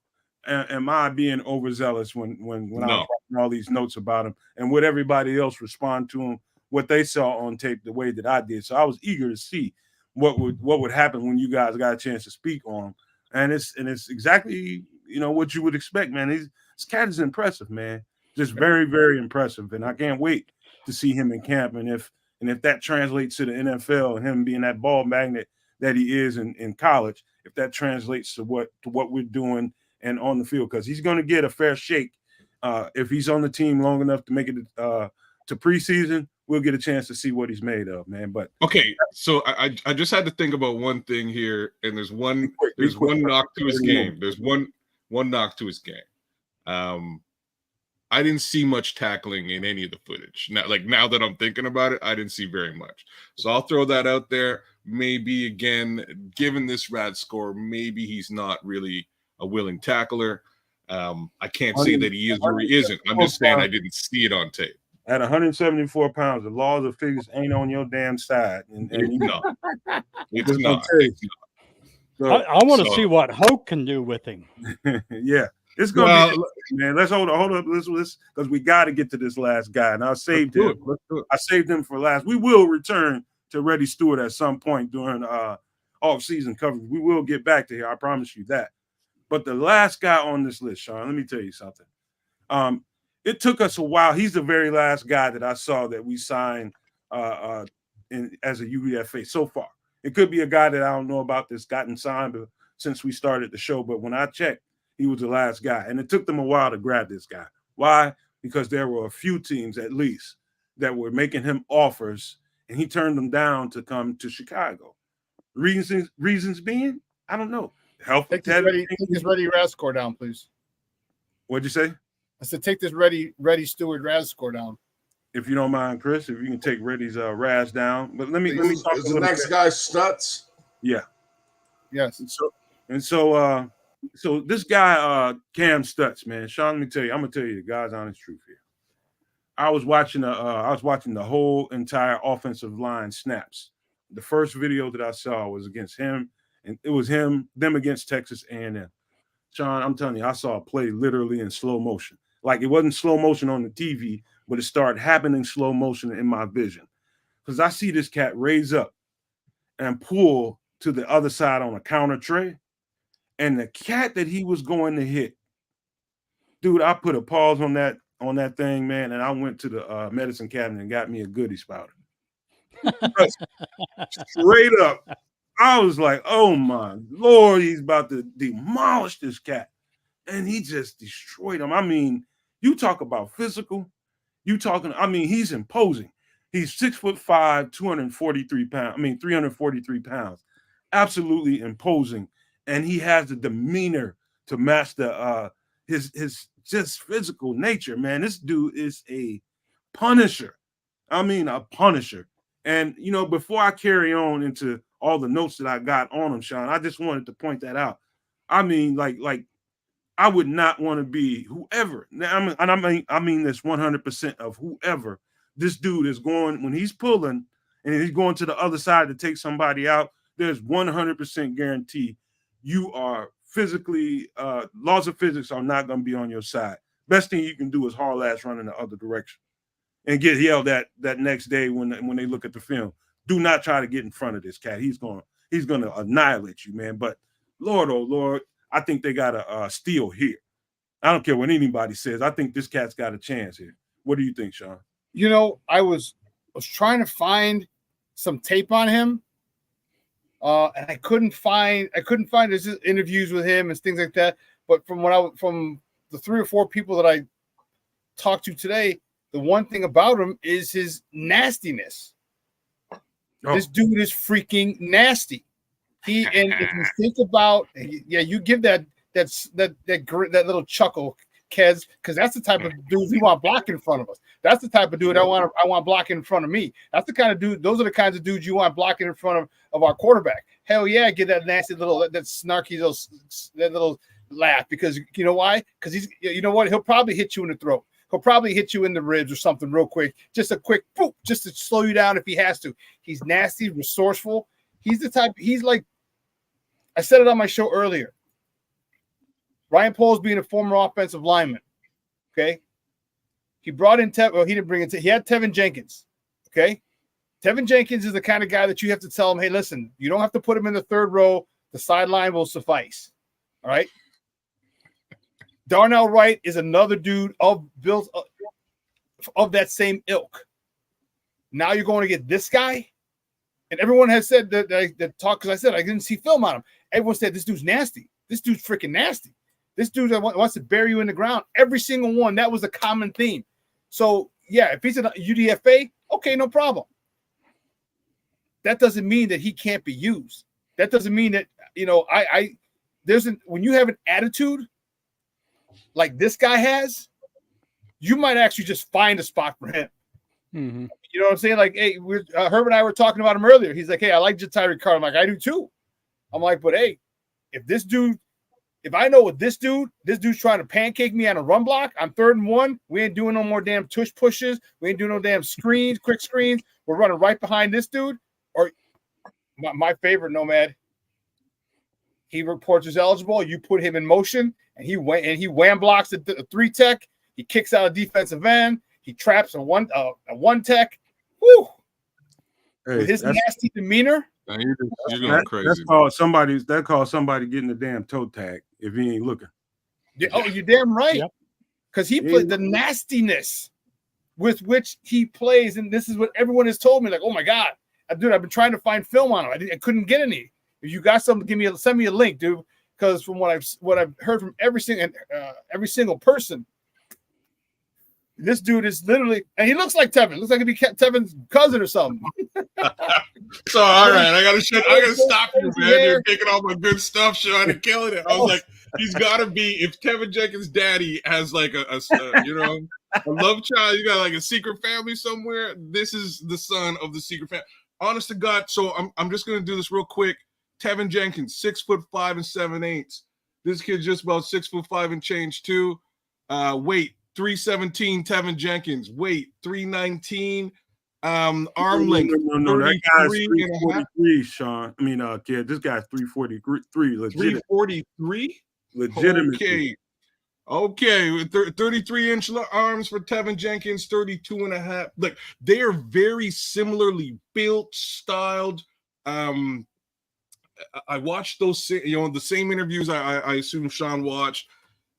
am I being overzealous when I was writing all these notes about him, and would everybody else respond to him what they saw on tape the way that I did? So I was eager to see what would happen when you guys got a chance to speak on him, and it's exactly what you would expect, man. This cat is impressive, man, just very, very impressive, and I can't wait to see him in camp, and if that translates to the NFL and him being that ball magnet that he is in college, if that translates to what we're doing and on the field, because he's going to get a fair shake if he's on the team long enough to make it to preseason. We'll get a chance to see what he's made of, man. But okay, so I just had to think about one thing here, and there's one knock to his game. There's one knock to his game. I didn't see much tackling in any of the footage. Now that I'm thinking about it, I didn't see very much. So I'll throw that out there. Maybe, again, given this rad score, maybe he's not really a willing tackler. I can't say that he is or he isn't. I'm just saying I didn't see it on tape. At 174 pounds, the laws of physics ain't on your damn side. And it's not. It's not. So, I want to see what Hoke can do with him. Yeah. It's gonna be, man. Let's hold up. Let's because we got to get to this last guy, and I saved him. I saved him for last. We will return to Reddy Stewart at some point during off-season coverage. We will get back to here. I promise you that. But the last guy on this list, Shawn, let me tell you something. It took us a while. He's the very last guy that I saw that we signed as a UDFA so far. It could be a guy that I don't know about that's gotten signed since we started the show, but when I checked, he was the last guy. And it took them a while to grab this guy. Why? Because there were a few teams, at least, that were making him offers, and he turned them down to come to Chicago. Reasons being, I don't know. Take this Reddy Raz score down, please. What'd you say? I said take this Reddy Stewart Raz score down. If you don't mind, Chris, if you can take Reddy's Raz down. But let me talk is the next guy Stuts? Yeah. Yes. So this guy, Cam Stuts, man, Shawn, let me tell you, I'm gonna tell you the God's honest truth here. I was watching the whole entire offensive line snaps. The first video that I saw was against him, and it was them against Texas A&M. Shawn, I'm telling you, I saw a play literally in slow motion. Like, it wasn't slow motion on the TV, but it started happening slow motion in my vision. Because I see this cat raise up and pull to the other side on a counter tray. And the cat that he was going to hit, dude, I put a pause on that thing, man, and I went to the medicine cabinet and got me a goodie spouter. Straight up, I was like, oh my Lord, he's about to demolish this cat. And he just destroyed him. I mean, you talk about physical. He's imposing. He's 6'5", 243 pounds. 343 pounds. Absolutely imposing. And he has the demeanor to match his just physical nature, man. This dude is a punisher. A punisher. And, before I carry on into all the notes that I got on him, Shawn, I just wanted to point that out. I mean, I would not want to be whoever. Now, I mean this 100% of whoever this dude is going, when he's pulling and he's going to the other side to take somebody out, there's 100% guarantee you are physically, laws of physics are not going to be on your side. Best thing you can do is haul ass run in the other direction and get yelled at that next day when they look at the film. Do not try to get in front of this cat. He's going to annihilate you, man. But Lord, oh Lord, I think they got a steal here. I don't care what anybody says. I think this cat's got a chance here. What do you think, Shawn? I was trying to find some tape on him. And I couldn't find his interviews with him and things like that. But from the 3 or 4 people that I talked to today, the one thing about him is his nastiness. Oh. This dude is freaking nasty. And if you think about, you give that little chuckle, Kedz, because that's the type of dude we want blocking in front of us. That's the type of dude I want blocking in front of me. That's the kind of dude. Those are the kinds of dudes you want blocking in front of our quarterback. Hell yeah, get that nasty little, that snarky little laugh, because you know why? Because he's, he'll probably hit you in the throat. He'll probably hit you in the ribs or something real quick. Just a quick boop, just to slow you down if he has to. He's nasty, resourceful. He's the type. He's like, I said it on my show earlier. Ryan Poles being a former offensive lineman. Okay. He brought in he didn't bring in, he had Tevin Jenkins. Okay. Tevin Jenkins is the kind of guy that you have to tell him, hey, listen, you don't have to put him in the third row. The sideline will suffice. All right. Darnell Wright is another dude of that same ilk. Now you're going to get this guy. And everyone has said that talk, because I said I didn't see film on him. Everyone said this dude's nasty. This dude's freaking nasty. This dude wants to bury you in the ground. Every single one. That was a common theme. So, yeah, if he's a UDFA, okay, no problem. That doesn't mean that he can't be used. That doesn't mean that, when you have an attitude like this guy has, you might actually just find a spot for him. Mm-hmm. You know what I'm saying? Like, hey, Herb and I were talking about him earlier. He's like, hey, I like Ja'Tyre Carter. I'm like, I do too. I'm like, but hey, if I know what this dude's trying to pancake me on a run block, I'm 3rd and 1. We ain't doing no more damn tush pushes. We ain't doing no damn screens, quick screens. We're running right behind this dude. Or my favorite, Nomad, he reports as eligible. You put him in motion, and he wham blocks a 3 tech. He kicks out a defensive end. He traps a one tech. Woo! Hey, with his nasty demeanor. You're going crazy. That calls somebody getting the damn toe tag if he ain't looking. Oh, you're damn right. Because he played the nastiness with which he plays, and this is what everyone has told me. Like, oh my god, dude, I've been trying to find film on him. I couldn't get any. If you got something, send me a link, dude. Because from what I've heard from every single person, this dude is literally, and he looks like Tevin. Looks like he'd be Tevin's cousin or something. So all right, I gotta stop you, man. You're taking all my good stuff, Shawn, and killing it. I was like, he's gotta be, if Tevin Jenkins' daddy has like a love child, you got like a secret family somewhere. This is the son of the secret family. Honest to God, so I'm just gonna do this real quick. Tevin Jenkins, 6'5" and 7/8. This kid's just about 6'5" and change too. Weight 317. Tevin Jenkins, weight 319. Arm length. No, that guy's 343, Shawn. I mean, kid, this guy's 343. Legit. 343. Legitimately. Okay. 33-inch arms for Tevin Jenkins, 32.5. Like, they are very similarly built, styled. I watched those, the same interviews I assume Shawn watched.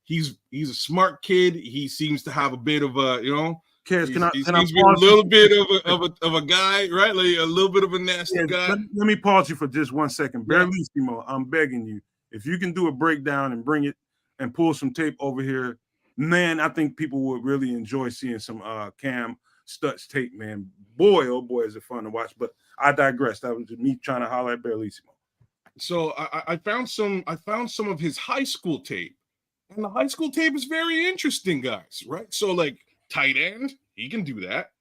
He's a smart kid. He seems to have a bit of a, Kez, he can seems I to be a little bit of a guy, right? Like a little bit of a nasty guy. Let me pause you for just 1 second. Barlissimo, I'm begging you. If you can do a breakdown and bring it and pull some tape over here, man, I think people would really enjoy seeing some Cam Stuts tape, man. Boy, oh boy, is it fun to watch. But I digress. That was just me trying to holler at Barlissimo. So I found some of his high school tape. And the high school tape is very interesting, guys, right? So, like, tight end, he can do that.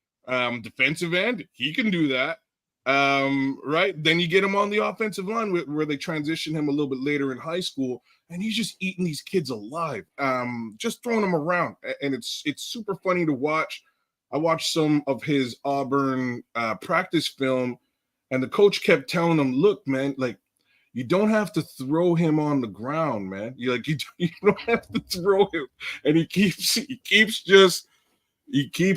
Defensive end, he can do that. Right? Then you get him on the offensive line where they transition him a little bit later in high school, and he's just eating these kids alive, just throwing them around. And it's super funny to watch. I watched some of his Auburn practice film, and the coach kept telling him, look, man, like, you don't have to throw him on the ground, man. You don't have to throw him. And he keeps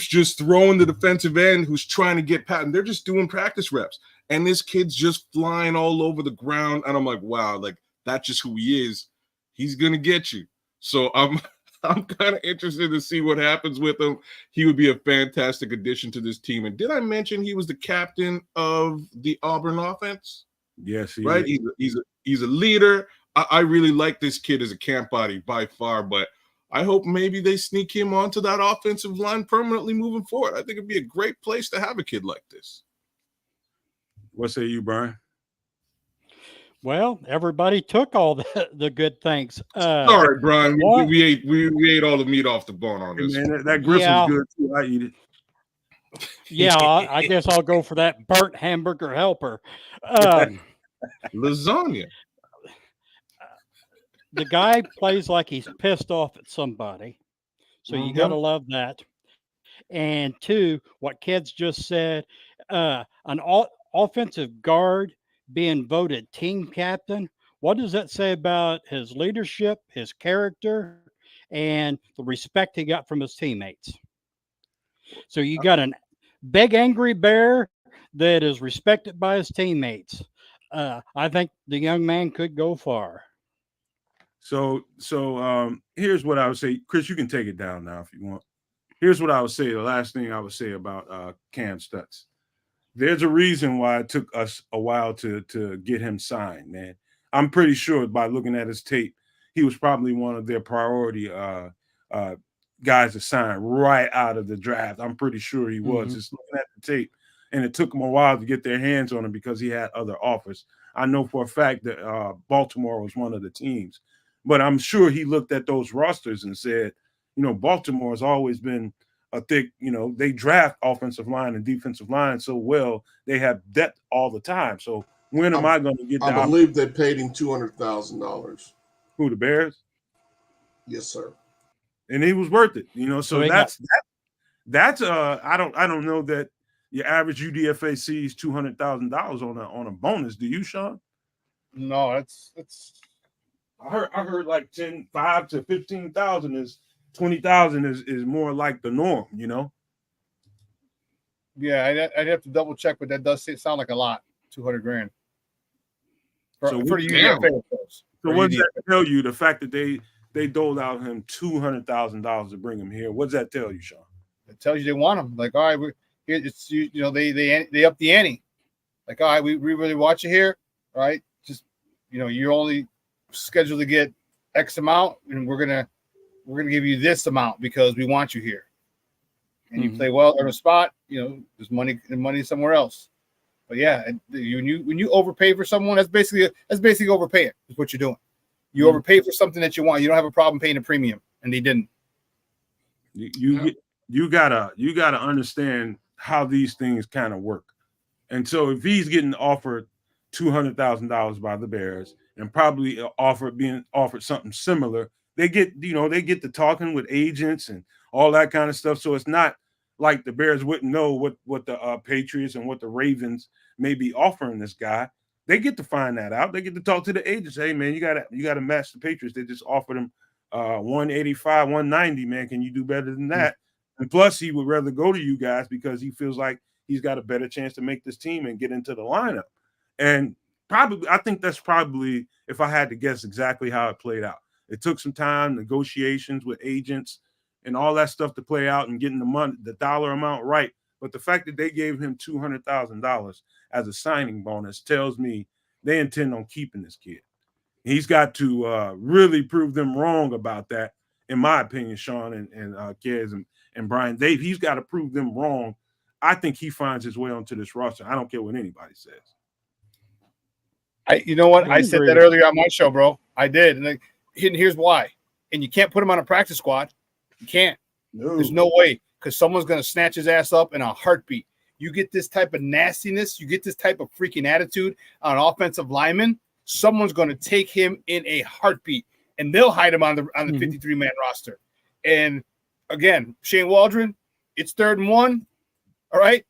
just throwing the defensive end who's trying to get past. And they're just doing practice reps. And this kid's just flying all over the ground. And I'm like, wow, like that's just who he is. He's gonna get you. So I'm kind of interested to see what happens with him. He would be a fantastic addition to this team. And did I mention he was the captain of the Auburn offense? Yes, right. He's a leader. I really like this kid as a camp body by far, but I hope maybe they sneak him onto that offensive line permanently moving forward. I think it'd be a great place to have a kid like this. What say you, Brian? Well, everybody took all the good things. Sorry, Brian. We ate all the meat off the bone on this. Man, that gristle's good too. I eat it. Yeah, I guess I'll go for that burnt hamburger helper. Lasagna. The guy plays like he's pissed off at somebody. So you got to love that. And 2, what Kedz just said, an offensive guard being voted team captain. What does that say about his leadership, his character, and the respect he got from his teammates? So you got a big angry bear that is respected by his teammates. I think the young man could go far. So here's what I would say. Chris, you can take it down now if you want. Here's what I would say. The last thing I would say about Cam Stuts. There's a reason why it took us a while to get him signed, man. I'm pretty sure by looking at his tape, he was probably one of their priority guys to sign right out of the draft. I'm pretty sure he was, just looking at the tape. And it took them a while to get their hands on him because he had other offers. I know for a fact that Baltimore was one of the teams. But I'm sure he looked at those rosters and said, you know, Baltimore has always been a thick, you know, they draft offensive line and defensive line so well, they have depth all the time. So when am I going to get I believe they paid him $200,000. Who, the Bears? Yes, sir. And he was worth it, you know. So that's I don't know that your average UDFA sees $200,000 on a bonus. Do you, Shawn? No, it's I heard like 5 to 15,000 is 20,000 is more like the norm, you know. Yeah, I'd have to double check, but that does sound like a lot. $200,000 for the UDFA. So what does that tell you? The fact that they doled out him $200,000 to bring him here. What does that tell you, Shawn? It tells you they want him. Like, all right, it's you know they up the ante. Like, all right, we really want you here, right? Just, you know, you're only scheduled to get X amount, and we're gonna give you this amount because we want you here. And you play well on a spot, you know, there's money somewhere else. But yeah, when you overpay for someone, that's basically overpaying. Is what you're doing. You overpay for something that you want. You don't have a problem paying a premium, and they didn't. You gotta understand how these things kind of work. And so if he's getting offered $200,000 by the Bears and probably being offered something similar, they get to talking with agents and all that kind of stuff. So it's not like the Bears wouldn't know what the Patriots and what the Ravens may be offering this guy. They get to find that out. They get to talk to the agents. Hey, man, you gotta match the Patriots. They just offered him 185, 190. Man, can you do better than that? And plus, he would rather go to you guys because he feels like he's got a better chance to make this team and get into the lineup. And I think that's probably, if I had to guess, exactly how it played out. It took some time, negotiations with agents and all that stuff to play out and getting the dollar amount right. But the fact that they gave him $200,000 as a signing bonus tells me they intend on keeping this kid. He's got to really prove them wrong about that, in my opinion, Shawn and Kedz and Brian. He's got to prove them wrong. I think he finds his way onto this roster. I don't care what anybody says. You know what? I said that earlier on my show, bro. I did. And here's why. And you can't put him on a practice squad. You can't. No. There's no way, because someone's going to snatch his ass up in a heartbeat. You get this type of nastiness, you get this type of freaking attitude on an offensive lineman, someone's going to take him in a heartbeat, and they'll hide him on the 53-man roster. And again, Shanewaldron, it's 3rd and 1. All right,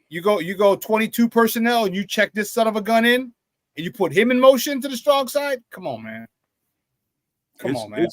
you go 22 personnel, and you check this son of a gun in, and you put him in motion to the strong side. Come on, man. Come on, man.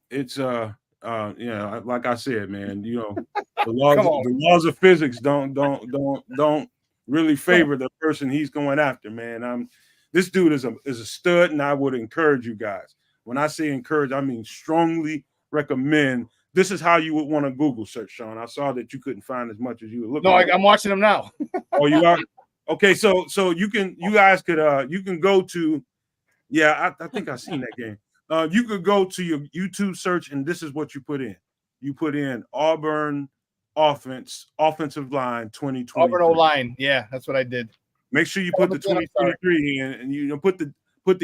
It's like I said, man, you know, the laws of physics don't really favor the person he's going after, man. This dude is a stud, and I would encourage you guys. When I say encourage, I mean strongly recommend. This is how you would want to Google search, Shawn. I saw that you couldn't find as much as you were looking. No, I'm watching them now. Oh, you are? Okay, so you guys could go to, I think I've seen that game. You could go to your YouTube search, and this is what you put in. You put in Auburn offensive line 2020. Auburn O-line. Yeah, that's what I did. Make sure you put the 2023 in, and you know put the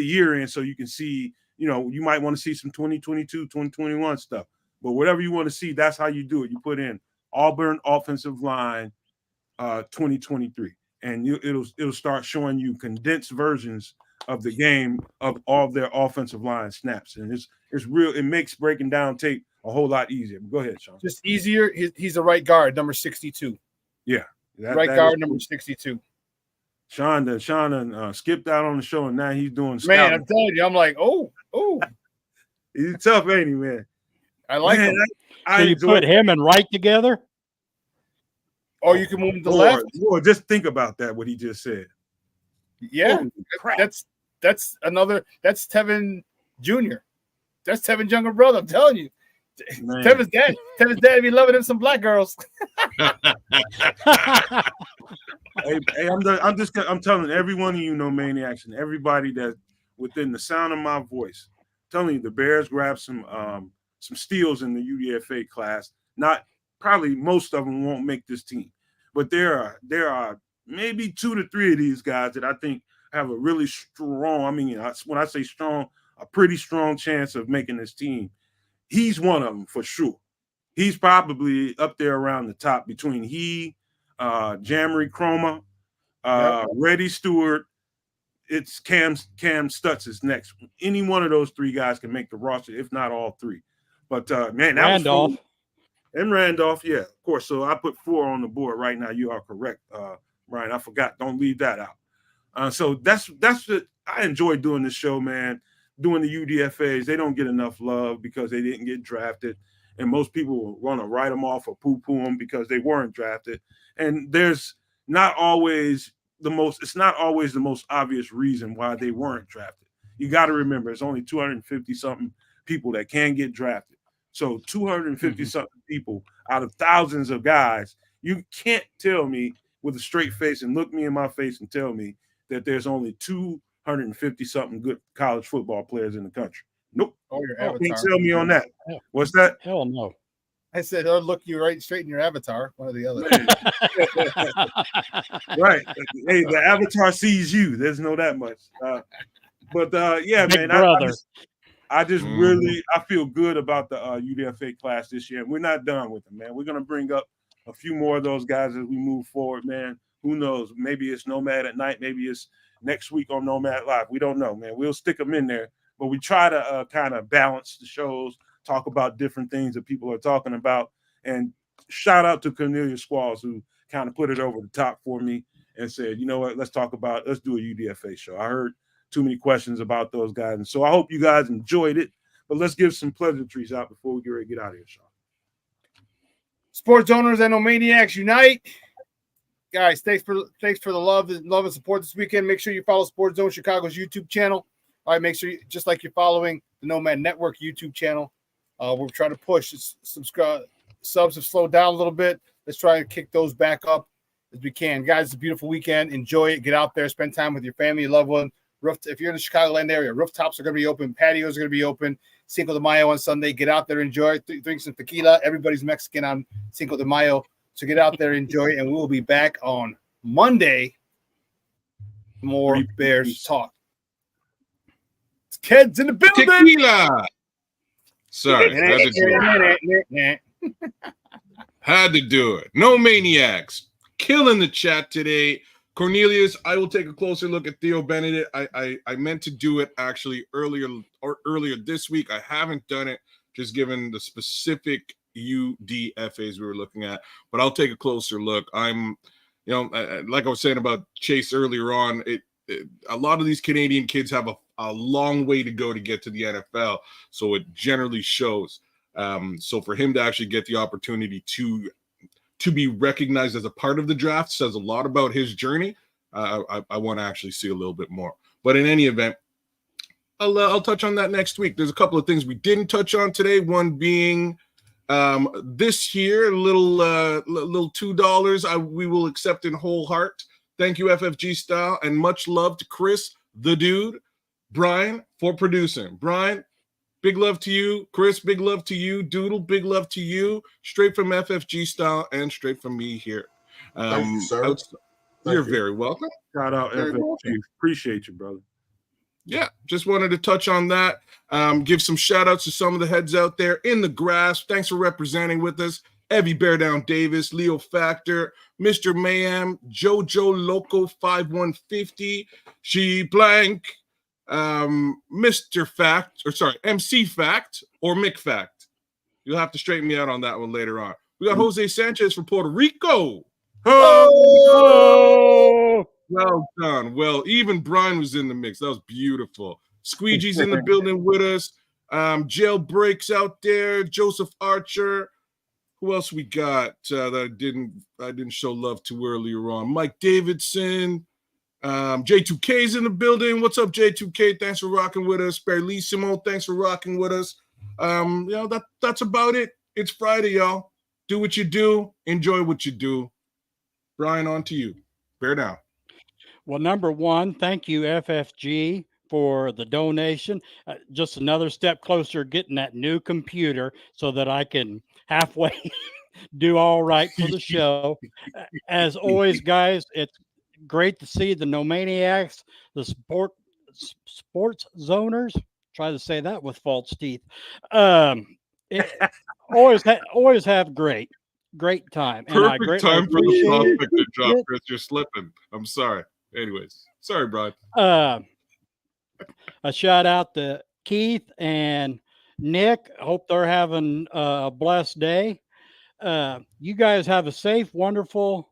year in so you can see, you know, you might want to see some 2022, 2021 stuff. But whatever you want to see, that's how you do it. You put in Auburn offensive line 2023, and it'll start showing you condensed versions of the game of all their offensive line snaps, and it's real. It makes breaking down tape a whole lot easier. Go ahead, Shawn. Just easier. He's a right guard, number 62. Yeah, right guard, number 62. Shawn skipped out on the show, and now he's doing Man, scouting. I'm telling you, I'm like, oh. He's tough, ain't he, man? I like him. So you put him and Wright together? Or you can move him to the left. Lord, just think about that, what he just said. Yeah, Holy crap. that's Tevin Jr. That's Tevin's younger brother. I'm telling you. Man. Tevin's dad be loving him some black girls. Hey, I'm telling every one of you, No Maniacs, and everybody that within the sound of my voice, telling you the Bears grabbed some steals in the UDFA class. Not probably most of them won't make this team, but there are maybe 2 to 3 of these guys that I think have a really strong. I mean, when I say strong, a pretty strong chance of making this team. He's one of them for sure. He's probably up there around the top between Jamry Chroma, Reddy Stewart. It's Cam Stuts is next. Any one of those 3 guys can make the roster, if not all 3. But man, that Randolph. was cool. And Randolph, yeah, of course. So I put 4 on the board right now. You are correct, Brian. I forgot. Don't leave that out. So that's what I enjoy doing this show, man. Doing the UDFAs, they don't get enough love because they didn't get drafted, and most people want to write them off or poo-poo them because they weren't drafted. And there's not always the most. It's not always the most obvious reason why they weren't drafted. You got to remember, it's only 250 something people that can get drafted. So 250 something people out of thousands of guys, you can't tell me with a straight face and look me in my face and tell me that there's only 250 something good college football players in the country. Nope. Oh, your Can't avatar. tell me on that. What's that? Hell no. I said, I'll look you right straight in your avatar, one or the other. Right. Hey, the avatar sees you. There's no that much. Yeah, Big man. brother. I just really feel good about the UDFA class this year. We're not done with them, man. We're gonna bring up a few more of those guys as we move forward, man. Who knows? Maybe it's Nomad at Night. Maybe it's next week on Nomad Live. We don't know, man. We'll stick them in there, but we try to kind of balance the shows, talk about different things that people are talking about. And shout out to Cornelia Squalls, who kind of put it over the top for me and said, you know what, let's do a UDFA show. I heard too many questions about those guys. And so I hope you guys enjoyed it, but let's give some pleasantries out before we get ready to get out of here, Shawn. Sports owners and Nomadiacs unite. Guys, thanks for the love and support this weekend. Make sure you follow Sports Zone Chicago's YouTube channel. All right, make sure just like you're following the Nomad Network YouTube channel. We're trying to push subscribe. Subs have slowed down a little bit. Let's try and kick those back up as we can. Guys, it's a beautiful weekend. Enjoy it. Get out there. Spend time with your family, your loved one. If you're in the Chicagoland area, rooftops are going to be open. Patios are going to be open. Cinco de Mayo on Sunday. Get out there, enjoy. Drink some tequila. Everybody's Mexican on Cinco de Mayo. So get out there, enjoy it, and we will be back on Monday. More Bears talk. It's Kedz in the building. Tequila. Sorry, had to do it. No Maniacs killing the chat today. Cornelius, I will take a closer look at Theo Benedict. I meant to do it actually earlier this week. I haven't done it, just given the specific UDFAs we were looking at, but I'll take a closer look. I'm, like I was saying about Chase earlier on, a lot of these Canadian kids have a long way to go to get to the NFL, so it generally shows. So for him to actually get the opportunity to be recognized as a part of the draft says a lot about his journey. I want to actually see a little bit more, but in any event, I'll touch on that next week. There's a couple of things we didn't touch on today. One being this year, little $2 we will accept in whole heart. Thank you, FFG Style, and much love to Chris, the dude, Brian, for producing. Brian, big love to you. Chris, big love to you. Doodle, big love to you. Straight from FFG Style and straight from me here. Thank you, sir. You're very welcome. Shout out FFG. Appreciate you, brother. Yeah, just wanted to touch on that. Give some shout outs to some of the heads out there in the grass. Thanks for representing with us. Evie Bear Down Davis, Leo Factor, Mr. Mayhem, Jojo Loco 5150, She Blank, Mr. Fact, MC Fact or Mick Fact. You'll have to straighten me out on that one later on. We got Jose Sanchez from Puerto Rico. Oh! Well done. Well, even Brian was in the mix. That was beautiful. Squeegee's in the building with us. Jailbreak's out there. Joseph Archer. Who else we got that I didn't show love to earlier on? Mike Davidson. J2K's in the building. What's up, J2K? Thanks for rocking with us. Berlissimo, thanks for rocking with us. That's about it. It's Friday, y'all. Do what you do. Enjoy what you do. Brian, on to you. Bear down. Well, number one, thank you, FFG, for the donation. Just another step closer getting that new computer so that I can halfway do all right for the show. As always, guys, it's great to see the Nomaniacs, the sports zoners. Try to say that with false teeth. Always have great time. Perfect time for the prospect to drop, Chris. You're slipping. I'm sorry. Anyways, sorry, Brian. A shout out to Keith and Nick. Hope they're having a blessed day. You guys have a safe, wonderful,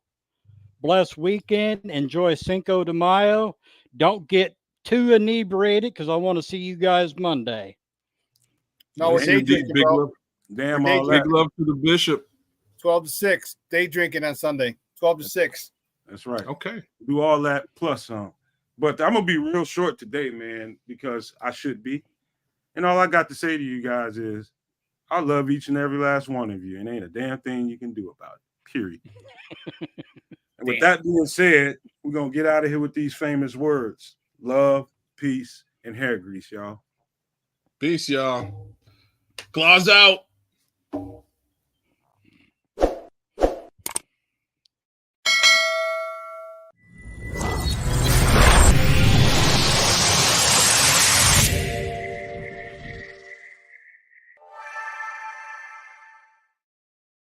blessed weekend. Enjoy Cinco de Mayo. Don't get too inebriated because I want to see you guys Monday. No, we're day drinking, bro. Damn, we're all day that. Big love to the bishop. 12 to 6. Day drinking on Sunday. 12 to 6. That's right. Okay. Do all that plus some. But I'm going to be real short today, man, because I should be. And all I got to say to you guys is I love each and every last one of you, and ain't a damn thing you can do about it, period. And with that being said, we're going to get out of here with these famous words. Love, peace, and hair grease, y'all. Peace, y'all. Claws out.